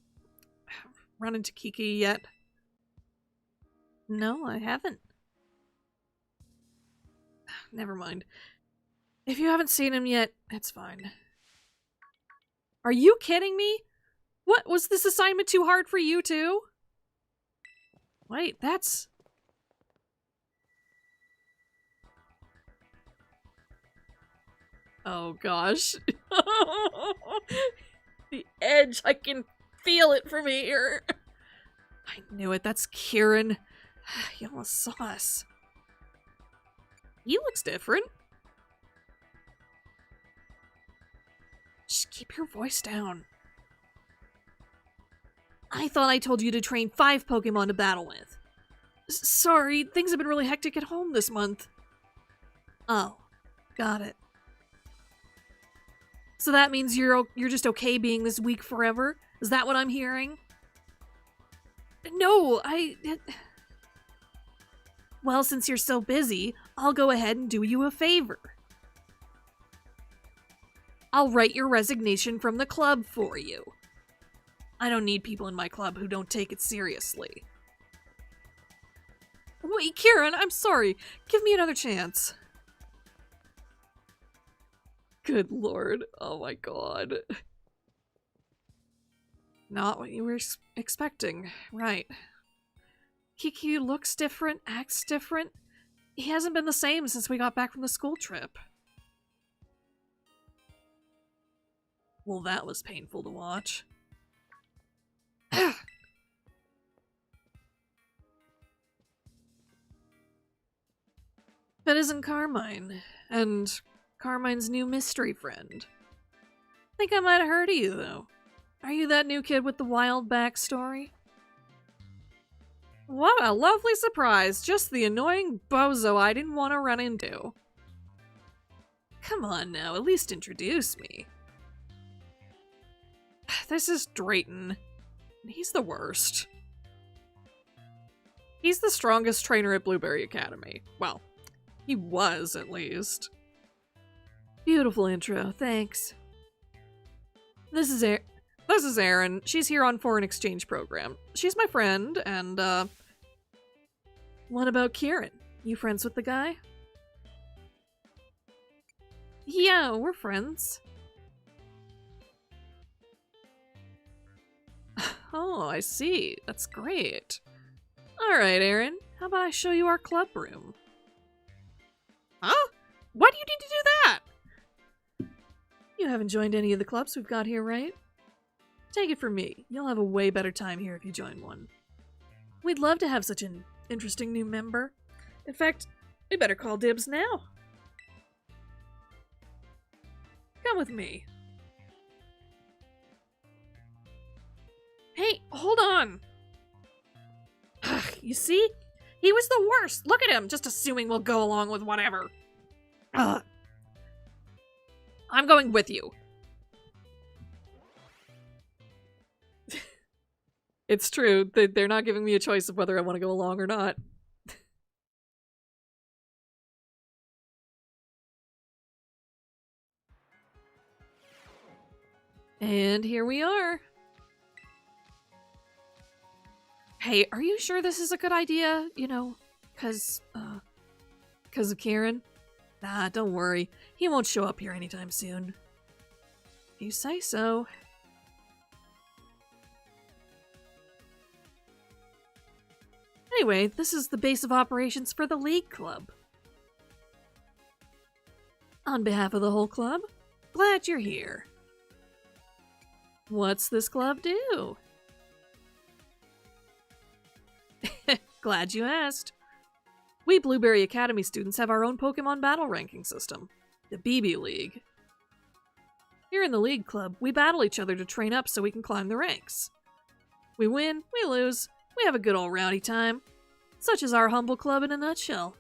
run into Kiki yet? No, I haven't. Never mind. If you haven't seen him yet, it's fine. Are you kidding me? What, was this assignment too hard for you too? Wait, that's... Oh gosh. The edge, I can feel it from here. I knew it, that's Kieran. He almost saw us. He looks different. Just keep your voice down. I thought I told you to train 5 Pokemon to battle with. Sorry, things have been really hectic at home this month. Oh, got it. So that means you're just okay being this weak forever? Is that what I'm hearing? No, Well, since you're so busy, I'll go ahead and do you a favor. I'll write your resignation from the club for you. I don't need people in my club who don't take it seriously. Wait, Kieran, I'm sorry. Give me another chance. Good lord. Oh my god. Not what you were expecting. Right. Kiki looks different, acts different. He hasn't been the same since we got back from the school trip. Well, that was painful to watch. That isn't Carmine, and Carmine's new mystery friend. Think I might have heard of you, though. Are you that new kid with the wild backstory? What a lovely surprise! Just the annoying bozo I didn't want to run into. Come on now, at least introduce me. This is Drayton. He's the worst. He's the strongest trainer at Blueberry Academy. Well, he was, at least. Beautiful intro, thanks. This is Eryn. She's here on foreign exchange program. She's my friend, and, what about Kieran? You friends with the guy? Yeah, we're friends. Oh, I see. That's great. Alright, Eryn. How about I show you our club room? Huh? Why do you need to do that? You haven't joined any of the clubs we've got here, right? Take it from me. You'll have a way better time here if you join one. We'd love to have such an interesting new member. In fact, we better call dibs now. Come with me. Hey, hold on! Ugh, you see? He was the worst! Look at him, just assuming we'll go along with whatever. Ugh. I'm going with you. It's true, they're not giving me a choice of whether I want to go along or not. And here we are. Hey, are you sure this is a good idea? You know, cause of Kieran? Nah, don't worry. He won't show up here anytime soon. If you say so. Anyway, this is the base of operations for the League Club. On behalf of the whole club, glad you're here. What's this club do? Glad you asked. We Blueberry Academy students have our own Pokemon battle ranking system, the BB League. Here in the League Club, we battle each other to train up so we can climb the ranks. We win, we lose, we have a good old rowdy time. Such is our humble club in a nutshell.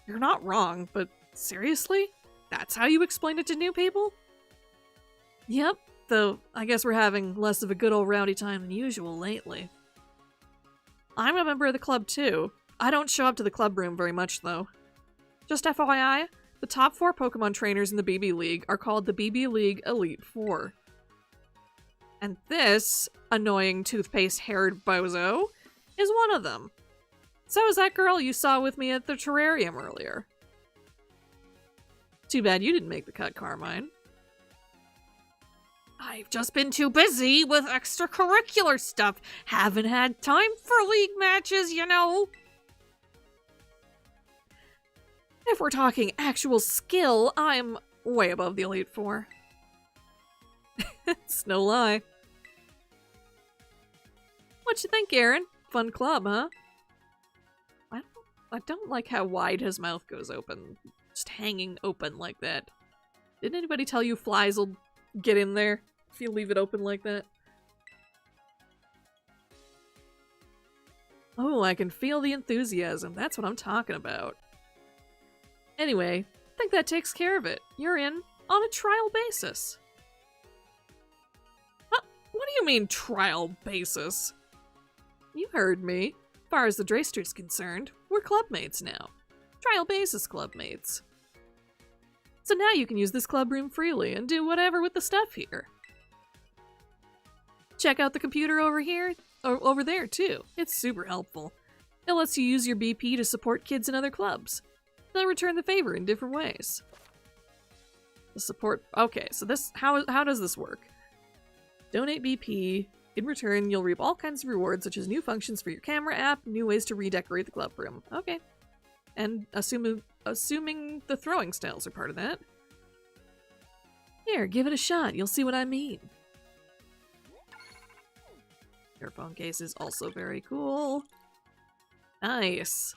You're not wrong, but seriously? That's how you explain it to new people? Yep, though I guess we're having less of a good old rowdy time than usual lately. I'm a member of the club too. I don't show up to the club room very much though. Just FYI, the top 4 Pokemon trainers in the BB League are called the BB League Elite Four. And this annoying toothpaste-haired bozo is one of them. So is that girl you saw with me at the terrarium earlier. Too bad you didn't make the cut, Carmine. I've just been too busy with extracurricular stuff. Haven't had time for league matches, you know. if we're talking actual skill, I'm way above the Elite Four. It's no lie. What you think, Eryn? Fun club, huh? I don't like how wide his mouth goes open. Just hanging open like that. Didn't anybody tell you flies will get in there if you leave it open like that? Oh, I can feel the enthusiasm. That's what I'm talking about. Anyway, I think that takes care of it. You're in on a trial basis. Huh? What do you mean, trial basis? You heard me. As far as the Drayster's concerned, we're clubmates now. Trial basis clubmates. So now you can use this club room freely and do whatever with the stuff here. Check out the computer over here, or over there too. It's super helpful. It lets you use your BP to support kids in other clubs. They'll return the favor in different ways. The support... Okay, so this... How does this work? Donate BP. In return, you'll reap all kinds of rewards, such as new functions for your camera app, new ways to redecorate the club room. Okay. And assuming the throwing styles are part of that. Here, give it a shot. You'll see what I mean. Earphone case is also very cool. Nice.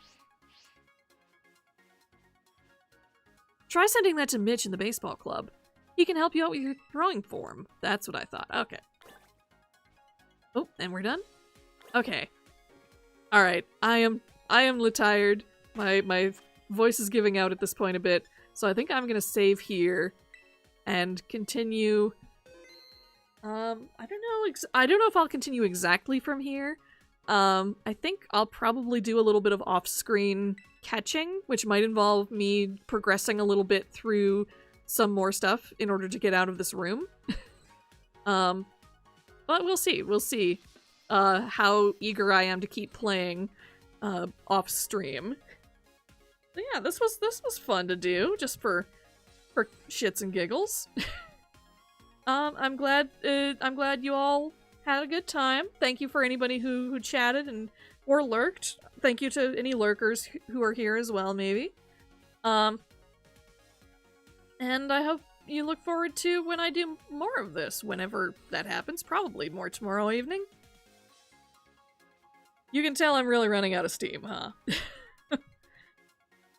Try sending that to Mitch in the baseball club. He can help you out with your throwing form. That's what I thought. Okay. Oh, and we're done? Okay. Alright, I am tired. My voice is giving out at this point a bit, so I think I'm gonna save here and continue. I don't know if I'll continue exactly from here. I think I'll probably do a little bit of off-screen catching, which might involve me progressing a little bit through some more stuff in order to get out of this room. But we'll see. We'll see how eager I am to keep playing off stream. But yeah, this was fun to do, just for shits and giggles. I'm glad you all had a good time. Thank you for anybody who chatted or lurked. Thank you to any lurkers who are here as well, maybe. And I hope you look forward to when I do more of this, whenever that happens. Probably more tomorrow evening. You can tell I'm really running out of steam, huh?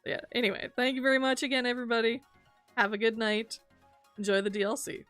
Yeah, anyway, thank you very much again, everybody. Have a good night. Enjoy the DLC.